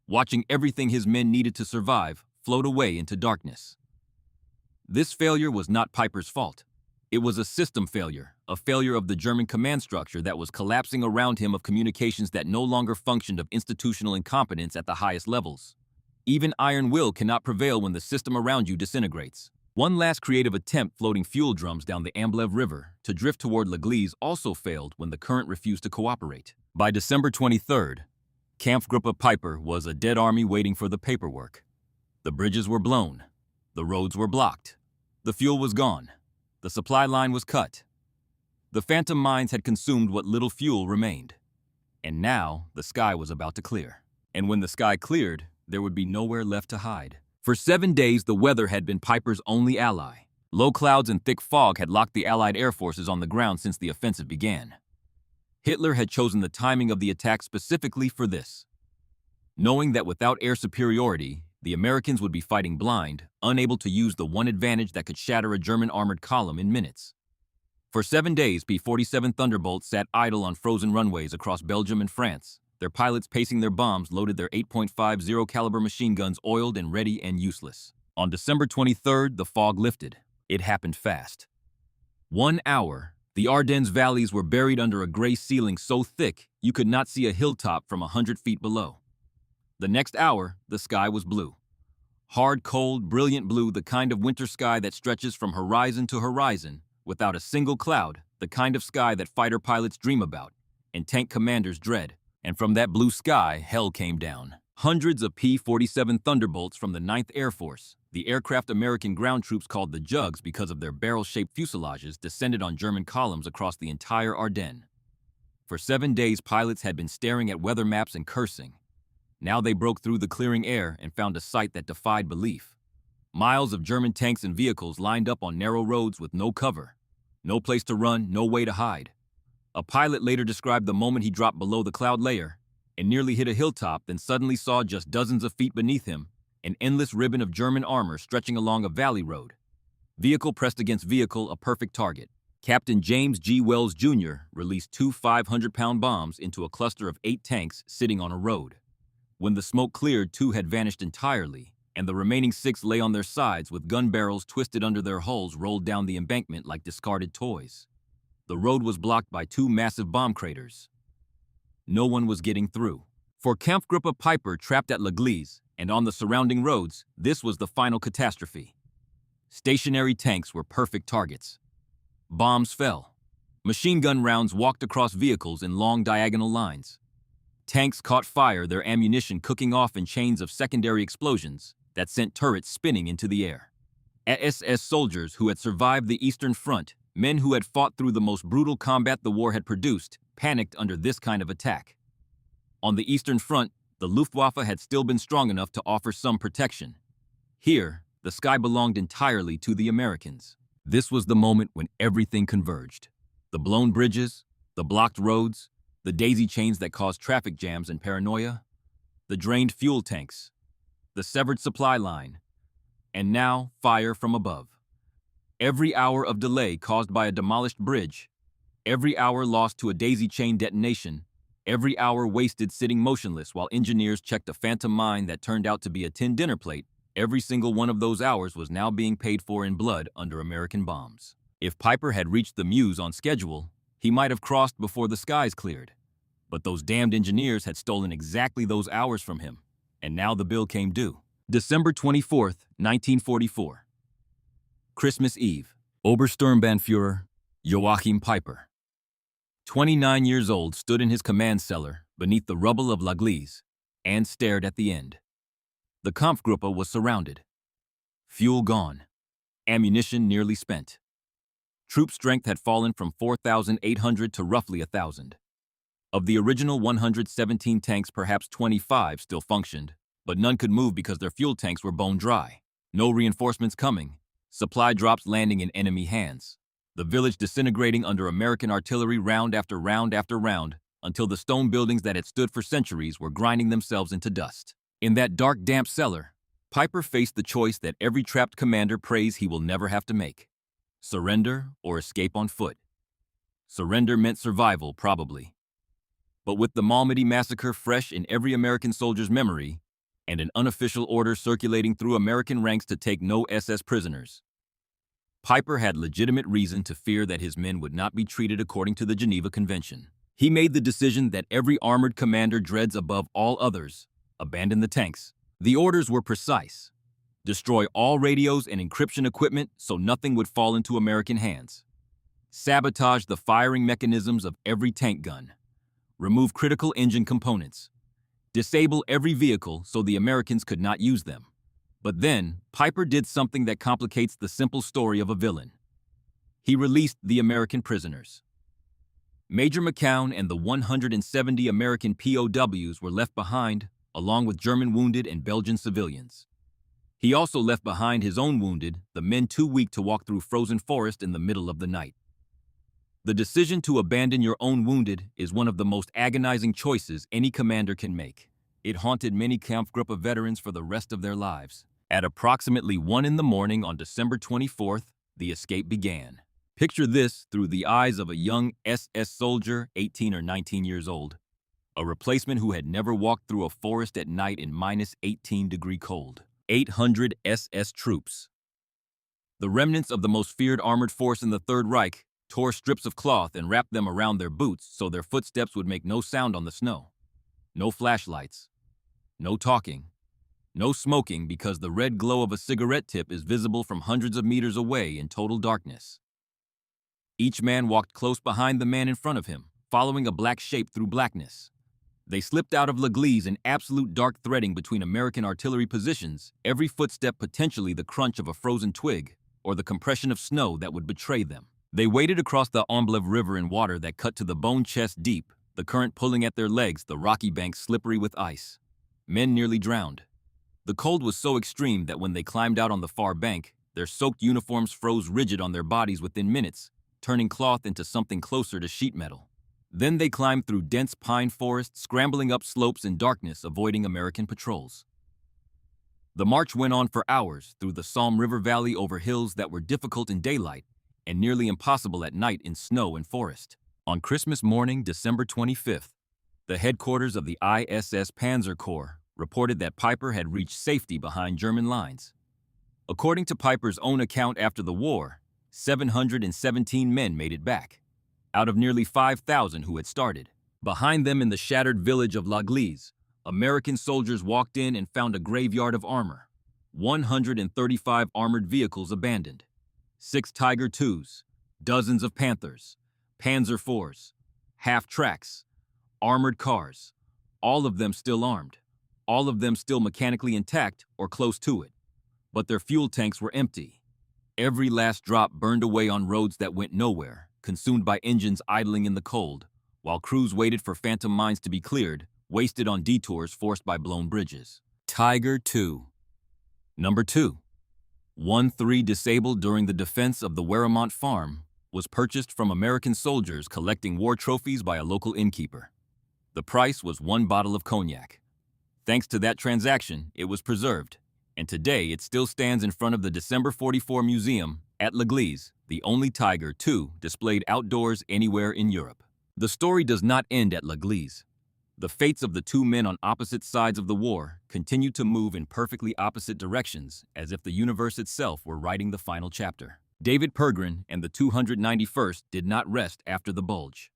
Watching everything his men needed to survive float away into darkness. This failure was not Piper's fault. It was a system failure, a failure of the German command structure that was collapsing around him, of communications that no longer functioned, of institutional incompetence at the highest levels. Even iron will cannot prevail when the system around you disintegrates. One last creative attempt, floating fuel drums down the Amblev River to drift toward L'Église, also failed when the current refused to cooperate. By December 23rd, Kampfgruppe Piper was a dead army waiting for the paperwork. The bridges were blown. The roads were blocked. The fuel was gone. The supply line was cut. The phantom mines had consumed what little fuel remained. And now the sky was about to clear. And when the sky cleared, there would be nowhere left to hide. For 7 days, the weather had been Piper's only ally. Low clouds and thick fog had locked the Allied air forces on the ground since the offensive began. Hitler had chosen the timing of the attack specifically for this. Knowing that without air superiority, the Americans would be fighting blind, unable to use the one advantage that could shatter a German armored column in minutes. For 7 days, P-47 Thunderbolts sat idle on frozen runways across Belgium and France, their pilots pacing their bombs loaded their 8.50 caliber machine guns oiled and ready and useless. On December 23rd, the fog lifted. It happened fast. 1 hour, the Ardennes valleys were buried under a gray ceiling so thick you could not see a hilltop from 100 feet below. The next hour, the sky was blue. Hard, cold, brilliant blue, the kind of winter sky that stretches from horizon to horizon, without a single cloud, the kind of sky that fighter pilots dream about, and tank commanders dread. And from that blue sky, hell came down. Hundreds of P-47 Thunderbolts from the 9th Air Force, the aircraft American ground troops called the Jugs because of their barrel-shaped fuselages, descended on German columns across the entire Ardennes. For 7 days, pilots had been staring at weather maps and cursing. Now they broke through the clearing air and found a sight that defied belief. Miles of German tanks and vehicles lined up on narrow roads with no cover. No place to run, no way to hide. A pilot later described the moment he dropped below the cloud layer and nearly hit a hilltop, then suddenly saw just dozens of feet beneath him an endless ribbon of German armor stretching along a valley road. Vehicle pressed against vehicle, a perfect target. Captain James G. Wells, Jr. released 2 500-pound bombs into a cluster of 8 tanks sitting on a road. When the smoke cleared, 2 had vanished entirely, and the remaining 6 lay on their sides with gun barrels twisted under their hulls rolled down the embankment like discarded toys. The road was blocked by 2 massive bomb craters. No one was getting through. For Kampfgruppe Piper trapped at L'Église and on the surrounding roads, this was the final catastrophe. Stationary tanks were perfect targets. Bombs fell. Machine gun rounds walked across vehicles in long diagonal lines. Tanks caught fire, their ammunition cooking off in chains of secondary explosions that sent turrets spinning into the air. SS soldiers who had survived the Eastern Front, men who had fought through the most brutal combat the war had produced, panicked under this kind of attack. On the Eastern Front, the Luftwaffe had still been strong enough to offer some protection. Here, the sky belonged entirely to the Americans. This was the moment when everything converged. The blown bridges, the blocked roads, the daisy chains that caused traffic jams and paranoia, the drained fuel tanks, the severed supply line, and now fire from above. Every hour of delay caused by a demolished bridge, every hour lost to a daisy chain detonation, every hour wasted sitting motionless while engineers checked a phantom mine that turned out to be a tin dinner plate, every single one of those hours was now being paid for in blood under American bombs. If Piper had reached the Meuse on schedule, he might have crossed before the skies cleared. But those damned engineers had stolen exactly those hours from him, and now the bill came due. December 24th, 1944. Christmas Eve. Obersturmbannführer Joachim Piper, 29 years old, stood in his command cellar beneath the rubble of L'Église and stared at the end. The Kampfgruppe was surrounded. Fuel gone. Ammunition nearly spent. Troop strength had fallen from 4,800 to roughly 1,000. Of the original 117 tanks, perhaps 25 still functioned, but none could move because their fuel tanks were bone dry. No reinforcements coming. Supply drops landing in enemy hands. The village disintegrating under American artillery round after round after round, until the stone buildings that had stood for centuries were grinding themselves into dust. In that dark, damp cellar, Piper faced the choice that every trapped commander prays he will never have to make: surrender or escape on foot. Surrender meant survival, probably. But with the Malmedy massacre fresh in every American soldier's memory, and an unofficial order circulating through American ranks to take no SS prisoners, Piper had legitimate reason to fear that his men would not be treated according to the Geneva Convention. He made the decision that every armored commander dreads above all others: abandon the tanks. The orders were precise: destroy all radios and encryption equipment so nothing would fall into American hands. Sabotage the firing mechanisms of every tank gun. Remove critical engine components. Disable every vehicle so the Americans could not use them. But then, Piper did something that complicates the simple story of a villain. He released the American prisoners. Major McCown and the 170 American POWs were left behind, along with German wounded and Belgian civilians. He also left behind his own wounded, the men too weak to walk through frozen forest in the middle of the night. The decision to abandon your own wounded is one of the most agonizing choices any commander can make. It haunted many Kampfgruppe veterans for the rest of their lives. At approximately 1 in the morning on December 24th, the escape began. Picture this through the eyes of a young SS soldier, 18 or 19 years old, a replacement who had never walked through a forest at night in minus 18-degree cold. 800 SS troops. The remnants of the most feared armored force in the Third Reich tore strips of cloth and wrapped them around their boots so their footsteps would make no sound on the snow. No flashlights, no talking, no smoking because the red glow of a cigarette tip is visible from hundreds of meters away in total darkness. Each man walked close behind the man in front of him, following a black shape through blackness. They slipped out of L'Église in absolute dark threading between American artillery positions, every footstep potentially the crunch of a frozen twig or the compression of snow that would betray them. They waded across the Amblev River in water that cut to the bone chest deep, the current pulling at their legs, the rocky banks slippery with ice. Men nearly drowned. The cold was so extreme that when they climbed out on the far bank, their soaked uniforms froze rigid on their bodies within minutes, turning cloth into something closer to sheet metal. Then they climbed through dense pine forests, scrambling up slopes in darkness, avoiding American patrols. The march went on for hours through the Somme River Valley over hills that were difficult in daylight and nearly impossible at night in snow and forest. On Christmas morning, December 25th, the headquarters of the ISS Panzer Corps reported that Piper had reached safety behind German lines. According to Piper's own account after the war, 717 men made it back, out of nearly 5,000 who had started. Behind them in the shattered village of L'Église, American soldiers walked in and found a graveyard of armor. 135 armored vehicles abandoned, 6 Tiger IIs, dozens of Panthers, Panzer IVs, half-tracks, armored cars, all of them still armed, all of them still mechanically intact or close to it. But their fuel tanks were empty. Every last drop burned away on roads that went nowhere, consumed by engines idling in the cold, while crews waited for phantom mines to be cleared, wasted on detours forced by blown bridges. Tiger II. Number 2. 1-3 disabled during the defense of the Wehrmont farm, was purchased from American soldiers collecting war trophies by a local innkeeper. The price was 1 bottle of cognac. Thanks to that transaction, it was preserved, and today it still stands in front of the December 44 Museum at L'Église, the only Tiger II displayed outdoors anywhere in Europe. The story does not end at L'Église. The fates of the two men on opposite sides of the war continue to move in perfectly opposite directions, as if the universe itself were writing the final chapter. David Pergrin and the 291st did not rest after the Bulge.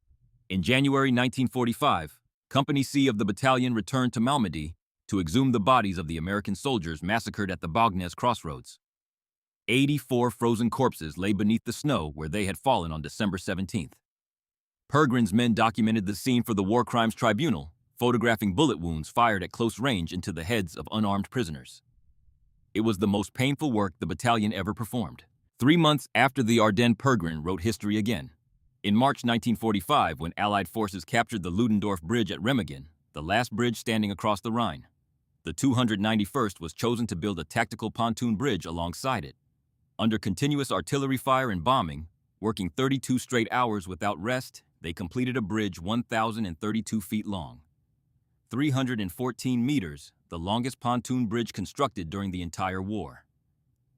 In January 1945, Company C of the battalion returned to Malmedy to exhume the bodies of the American soldiers massacred at the Bognes crossroads. 84 frozen corpses lay beneath the snow where they had fallen on December 17th. Pergrin's men documented the scene for the War Crimes Tribunal, photographing bullet wounds fired at close range into the heads of unarmed prisoners. It was the most painful work the battalion ever performed. 3 months after the Ardennes, Pergrin wrote history again. In March 1945, when Allied forces captured the Ludendorff Bridge at Remagen, the last bridge standing across the Rhine, the 291st was chosen to build a tactical pontoon bridge alongside it. Under continuous artillery fire and bombing, working 32 straight hours without rest, they completed a bridge 1,032 feet long. 314 meters, the longest pontoon bridge constructed during the entire war.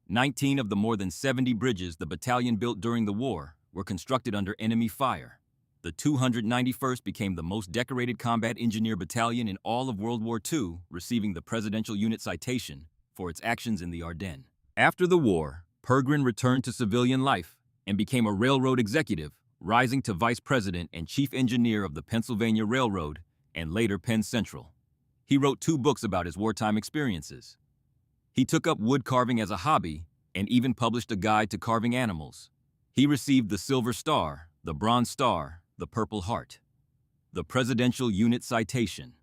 19 of the more than 70 bridges the battalion built during the war were constructed under enemy fire. The 291st became the most decorated combat engineer battalion in all of World War II, receiving the Presidential Unit Citation for its actions in the Ardennes. After the war, Pergrin returned to civilian life and became a railroad executive, rising to vice president and chief engineer of the Pennsylvania Railroad and later Penn Central. He wrote 2 books about his wartime experiences. He took up wood carving as a hobby and even published a guide to carving animals. He received the Silver Star, the Bronze Star, the Purple Heart, the Presidential Unit Citation,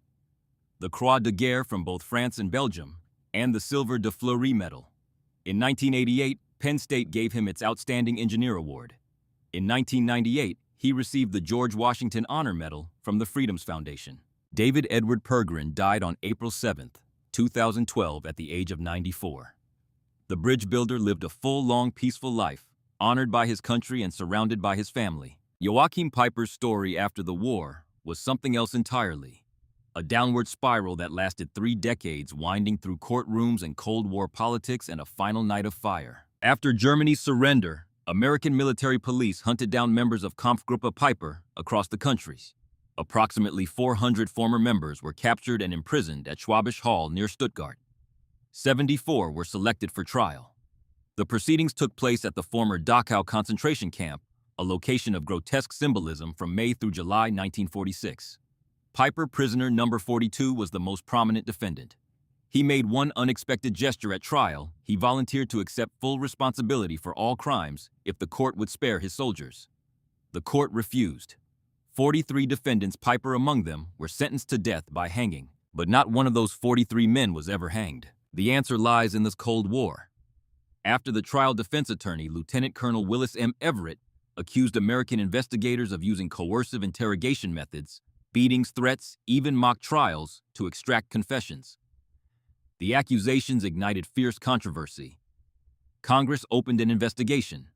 the Croix de Guerre from both France and Belgium, and the Silver de Fleury Medal. In 1988, Penn State gave him its Outstanding Engineer Award. In 1998, he received the George Washington Honor Medal from the Freedoms Foundation. David Edward Pergrin died on April 7, 2012, at the age of 94. The bridge builder lived a full, long, peaceful life, honored by his country and surrounded by his family. Joachim Piper's story after the war was something else entirely. A downward spiral that lasted 3 decades, winding through courtrooms and Cold War politics and a final night of fire. After Germany's surrender, American military police hunted down members of Kampfgruppe Piper across the countries. Approximately 400 former members were captured and imprisoned at Schwabisch Hall near Stuttgart. 74 were selected for trial. The proceedings took place at the former Dachau concentration camp, a location of grotesque symbolism from May through July 1946. Piper prisoner number 42 was the most prominent defendant. He made one unexpected gesture at trial. He volunteered to accept full responsibility for all crimes if the court would spare his soldiers. The court refused. 43 defendants, Piper among them, were sentenced to death by hanging, but not one of those 43 men was ever hanged. The answer lies in this Cold War. After the trial, defense attorney Lieutenant Colonel Willis M. Everett accused American investigators of using coercive interrogation methods, beatings, threats, even mock trials, to extract confessions. The accusations ignited fierce controversy. Congress opened an investigation.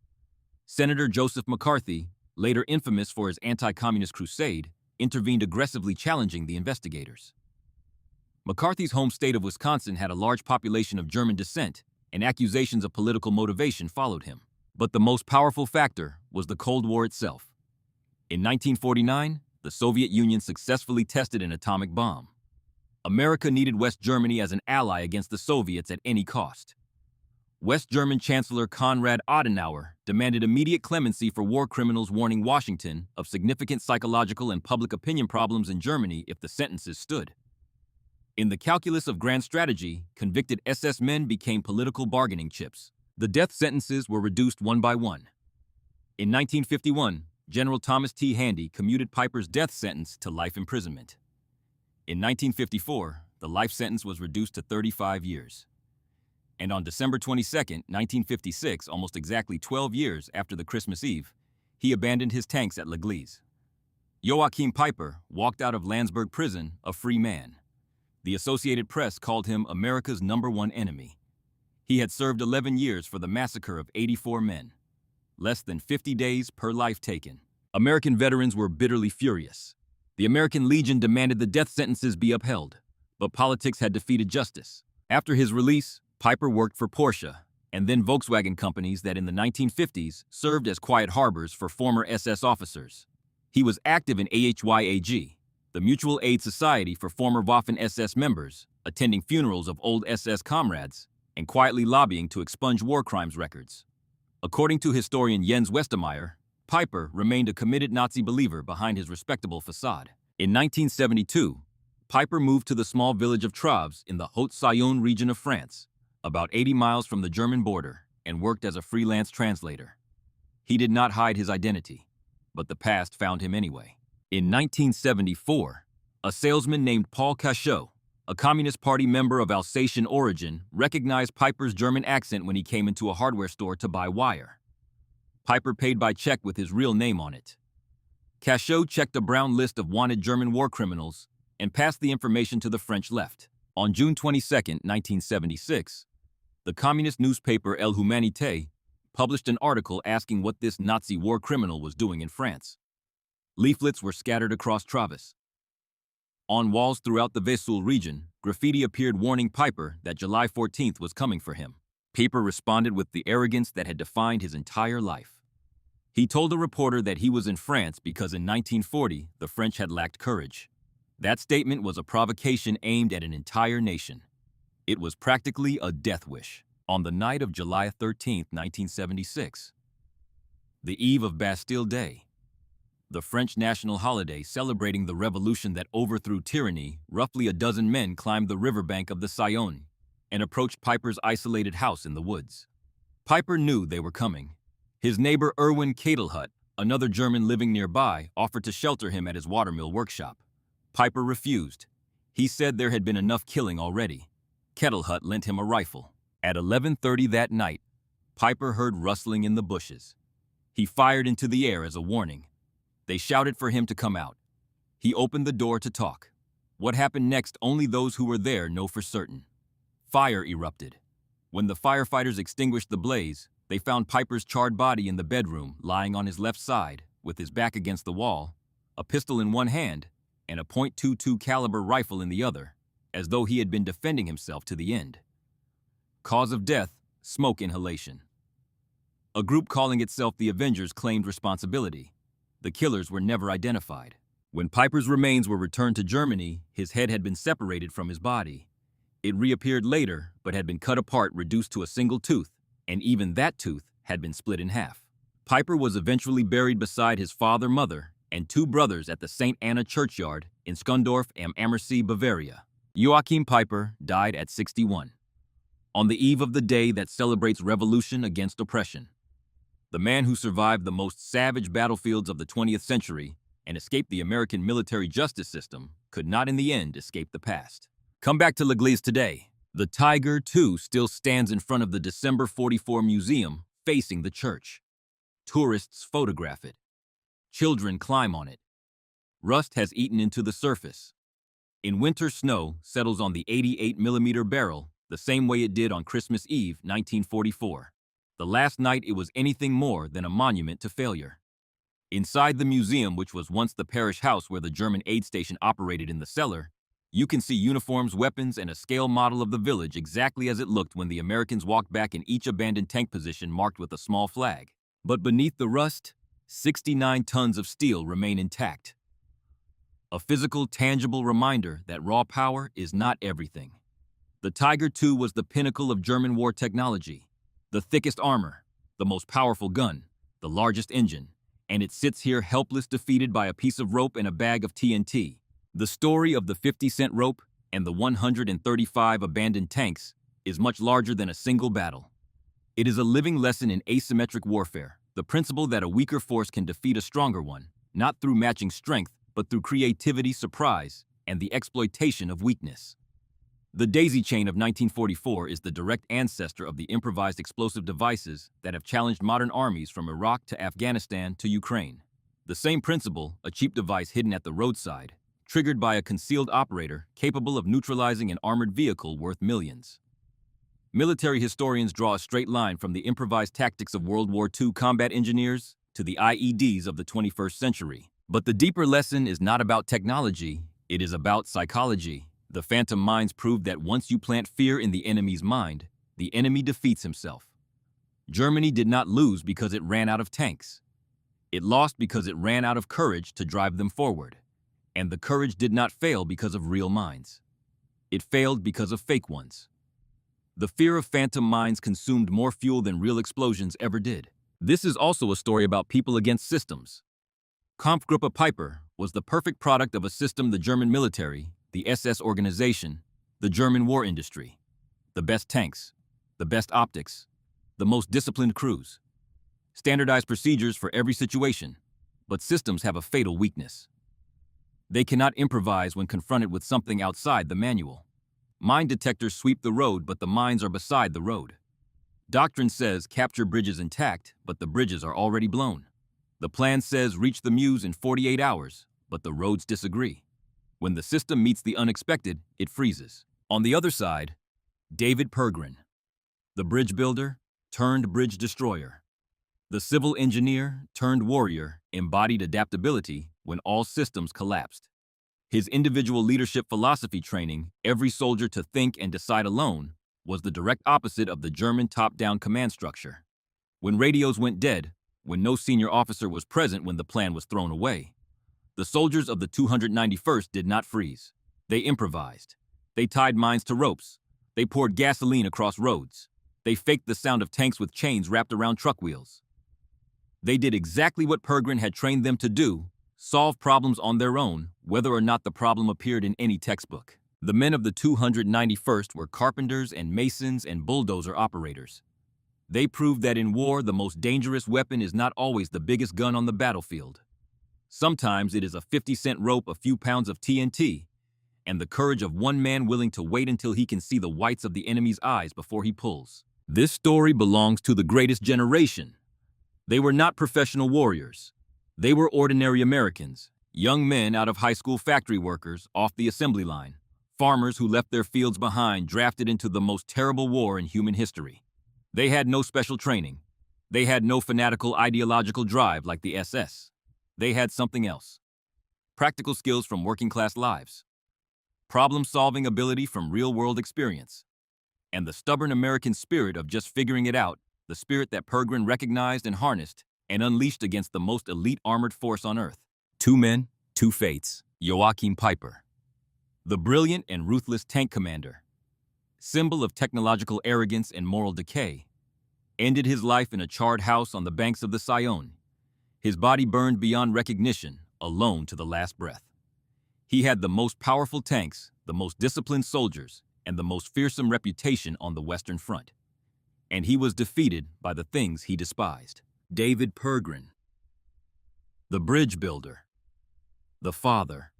Senator Joseph McCarthy, later infamous for his anti-communist crusade, intervened aggressively, challenging the investigators. McCarthy's home state of Wisconsin had a large population of German descent, and accusations of political motivation followed him. But the most powerful factor was the Cold War itself. In 1949, the Soviet Union successfully tested an atomic bomb. America needed West Germany as an ally against the Soviets at any cost. West German Chancellor Konrad Adenauer demanded immediate clemency for war criminals, warning Washington of significant psychological and public opinion problems in Germany if the sentences stood. In the calculus of grand strategy, convicted SS men became political bargaining chips. The death sentences were reduced one by one. In 1951, General Thomas T. Handy commuted Piper's death sentence to life imprisonment. In 1954, the life sentence was reduced to 35 years. And on December 22, 1956, almost exactly 12 years after the Christmas Eve, he abandoned his tanks at L'Église. Joachim Piper walked out of Landsberg prison a free man. The Associated Press called him America's #1 enemy. He had served 11 years for the massacre of 84 men. Less than 50 days per life taken. American veterans were bitterly furious. The American Legion demanded the death sentences be upheld, but politics had defeated justice. After his release, Piper worked for Porsche and then Volkswagen companies that in the 1950s served as quiet harbors for former SS officers. He was active in AHYAG, the Mutual Aid Society for former Waffen-SS members, attending funerals of old SS comrades, and quietly lobbying to expunge war crimes records. According to historian Jens Westermeyer, Piper remained a committed Nazi believer behind his respectable facade. In 1972, Piper moved to the small village of Traves in the Haute-Saône region of France, about 80 miles from the German border, and worked as a freelance translator. He did not hide his identity, but the past found him anyway. In 1974, a salesman named Paul Cachot, a Communist Party member of Alsatian origin, recognized Piper's German accent when he came into a hardware store to buy wire. Piper paid by check with his real name on it. Cachot checked a brown list of wanted German war criminals and passed the information to the French left. On June 22, 1976, the communist newspaper El Humanité published an article asking what this Nazi war criminal was doing in France. Leaflets were scattered across Traves. On walls throughout the Vesoul region, graffiti appeared warning Piper that July 14th was coming for him. Piper responded with the arrogance that had defined his entire life. He told a reporter that he was in France because in 1940, the French had lacked courage. That statement was a provocation aimed at an entire nation. It was practically a death wish. On the night of July 13, 1976, the eve of Bastille Day, the French national holiday celebrating the revolution that overthrew tyranny, roughly a dozen men climbed the riverbank of the Saône and approached Piper's isolated house in the woods. Piper knew they were coming. His neighbor Erwin Ketelhut, another German living nearby, offered to shelter him at his watermill workshop. Piper refused. He said there had been enough killing already. Ketelhut lent him a rifle. At 11:30 that night, Piper heard rustling in the bushes. He fired into the air as a warning. They shouted for him to come out. He opened the door to talk. What happened next, only those who were there know for certain. Fire erupted. When the firefighters extinguished the blaze, they found Piper's charred body in the bedroom, lying on his left side, with his back against the wall, a pistol in one hand, and a .22 caliber rifle in the other, as though he had been defending himself to the end. Cause of death, smoke inhalation. A group calling itself the Avengers claimed responsibility. The killers were never identified. When Piper's remains were returned to Germany, his head had been separated from his body. It reappeared later, but had been cut apart, reduced to a single tooth, and even that tooth had been split in half. Piper was eventually buried beside his father, mother, and two brothers at the St. Anna churchyard in Skundorf am Ammersee, Bavaria. Joachim Piper died at 61, on the eve of the day that celebrates revolution against oppression. The man who survived the most savage battlefields of the 20th century and escaped the American military justice system could not in the end escape the past. Come back to L'Église today. The Tiger, too, still stands in front of the December 44 museum facing the church. Tourists photograph it. Children climb on it. Rust has eaten into the surface. In winter, snow settles on the 88mm barrel the same way it did on Christmas Eve, 1944. The last night it was anything more than a monument to failure. Inside the museum, which was once the parish house where the German aid station operated in the cellar, you can see uniforms, weapons, and a scale model of the village exactly as it looked when the Americans walked back in each abandoned tank position marked with a small flag. But beneath the rust, 69 tons of steel remain intact. A physical, tangible reminder that raw power is not everything. The Tiger II was the pinnacle of German war technology. The thickest armor, the most powerful gun, the largest engine, and it sits here helpless, defeated by a piece of rope and a bag of TNT. The story of the 50-cent rope and the 135 abandoned tanks is much larger than a single battle. It is a living lesson in asymmetric warfare, the principle that a weaker force can defeat a stronger one, not through matching strength, but through creativity, surprise, and the exploitation of weakness. The daisy chain of 1944 is the direct ancestor of the improvised explosive devices that have challenged modern armies from Iraq to Afghanistan to Ukraine. The same principle, a cheap device hidden at the roadside, triggered by a concealed operator capable of neutralizing an armored vehicle worth millions. Military historians draw a straight line from the improvised tactics of World War II combat engineers to the IEDs of the 21st century. But the deeper lesson is not about technology, it is about psychology. The phantom mines prove that once you plant fear in the enemy's mind, the enemy defeats himself. Germany did not lose because it ran out of tanks. It lost because it ran out of courage to drive them forward. And the courage did not fail because of real mines. It failed because of fake ones. The fear of phantom mines consumed more fuel than real explosions ever did. This is also a story about people against systems. Kampfgruppe Piper was the perfect product of a system: the German military, the SS organization, the German war industry, the best tanks, the best optics, the most disciplined crews, standardized procedures for every situation, but systems have a fatal weakness. They cannot improvise when confronted with something outside the manual. Mine detectors sweep the road, but the mines are beside the road. Doctrine says capture bridges intact, but the bridges are already blown. The plan says reach the Meuse in 48 hours, but the roads disagree. When the system meets the unexpected, it freezes. On the other side, David Pergrin, the bridge builder turned bridge destroyer. The civil engineer turned warrior embodied adaptability when all systems collapsed. His individual leadership philosophy training, every soldier to think and decide alone, was the direct opposite of the German top-down command structure. When radios went dead, when no senior officer was present when the plan was thrown away, the soldiers of the 291st did not freeze. They improvised. They tied mines to ropes. They poured gasoline across roads. They faked the sound of tanks with chains wrapped around truck wheels. They did exactly what Pergrin had trained them to do: solve problems on their own, whether or not the problem appeared in any textbook. The men of the 291st were carpenters and masons and bulldozer operators. They proved that in war, the most dangerous weapon is not always the biggest gun on the battlefield. Sometimes it is a 50-cent rope, a few pounds of TNT, and the courage of one man willing to wait until he can see the whites of the enemy's eyes before he pulls. This story belongs to the greatest generation. They were not professional warriors. They were ordinary Americans, young men out of high school, factory workers off the assembly line, farmers who left their fields behind, drafted into the most terrible war in human history. They had no special training. They had no fanatical ideological drive like the SS. They had something else: practical skills from working-class lives, problem-solving ability from real-world experience, and the stubborn American spirit of just figuring it out the spirit that Pergrin recognized and harnessed and unleashed against the most elite armored force on Earth. Two men, two fates. Joachim Peiper, the brilliant and ruthless tank commander, symbol of technological arrogance and moral decay, ended his life in a charred house on the banks of the Saône. His body burned beyond recognition, alone to the last breath. He had the most powerful tanks, the most disciplined soldiers, and the most fearsome reputation on the Western Front. And he was defeated by the things he despised. David Pergrin, the bridge builder, the father.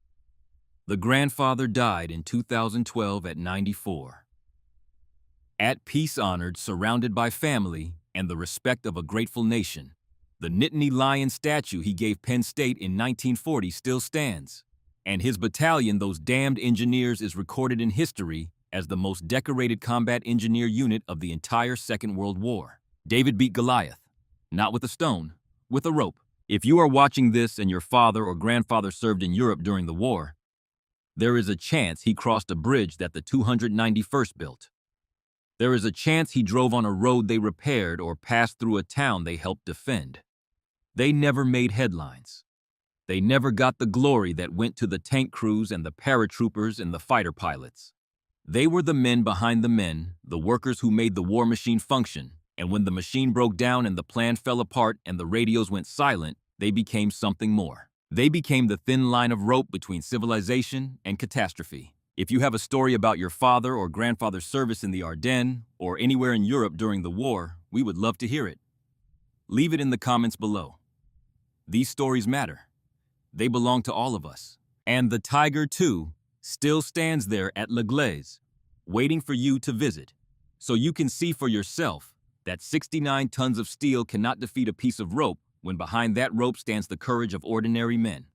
The grandfather died in 2012 at 94. At peace honored, surrounded by family and the respect of a grateful nation, the Nittany Lion statue he gave Penn State in 1940 still stands, and his battalion, those damned engineers, is recorded in history as the most decorated combat engineer unit of the entire Second World War. David beat Goliath, not with a stone, with a rope. If you are watching this and your father or grandfather served in Europe during the war, there is a chance he crossed a bridge that the 291st built. There is a chance he drove on a road they repaired or passed through a town they helped defend. They never made headlines. They never got the glory that went to the tank crews and the paratroopers and the fighter pilots. They were the men behind the men, the workers who made the war machine function, and when the machine broke down and the plan fell apart and the radios went silent, they became something more. They became the thin line of rope between civilization and catastrophe. If you have a story about your father or grandfather's service in the Ardennes or anywhere in Europe during the war, we would love to hear it. Leave it in the comments below. These stories matter. They belong to all of us. And the Tiger II still stands there at La Glaise, waiting for you to visit, so you can see for yourself that 69 tons of steel cannot defeat a piece of rope when behind that rope stands the courage of ordinary men.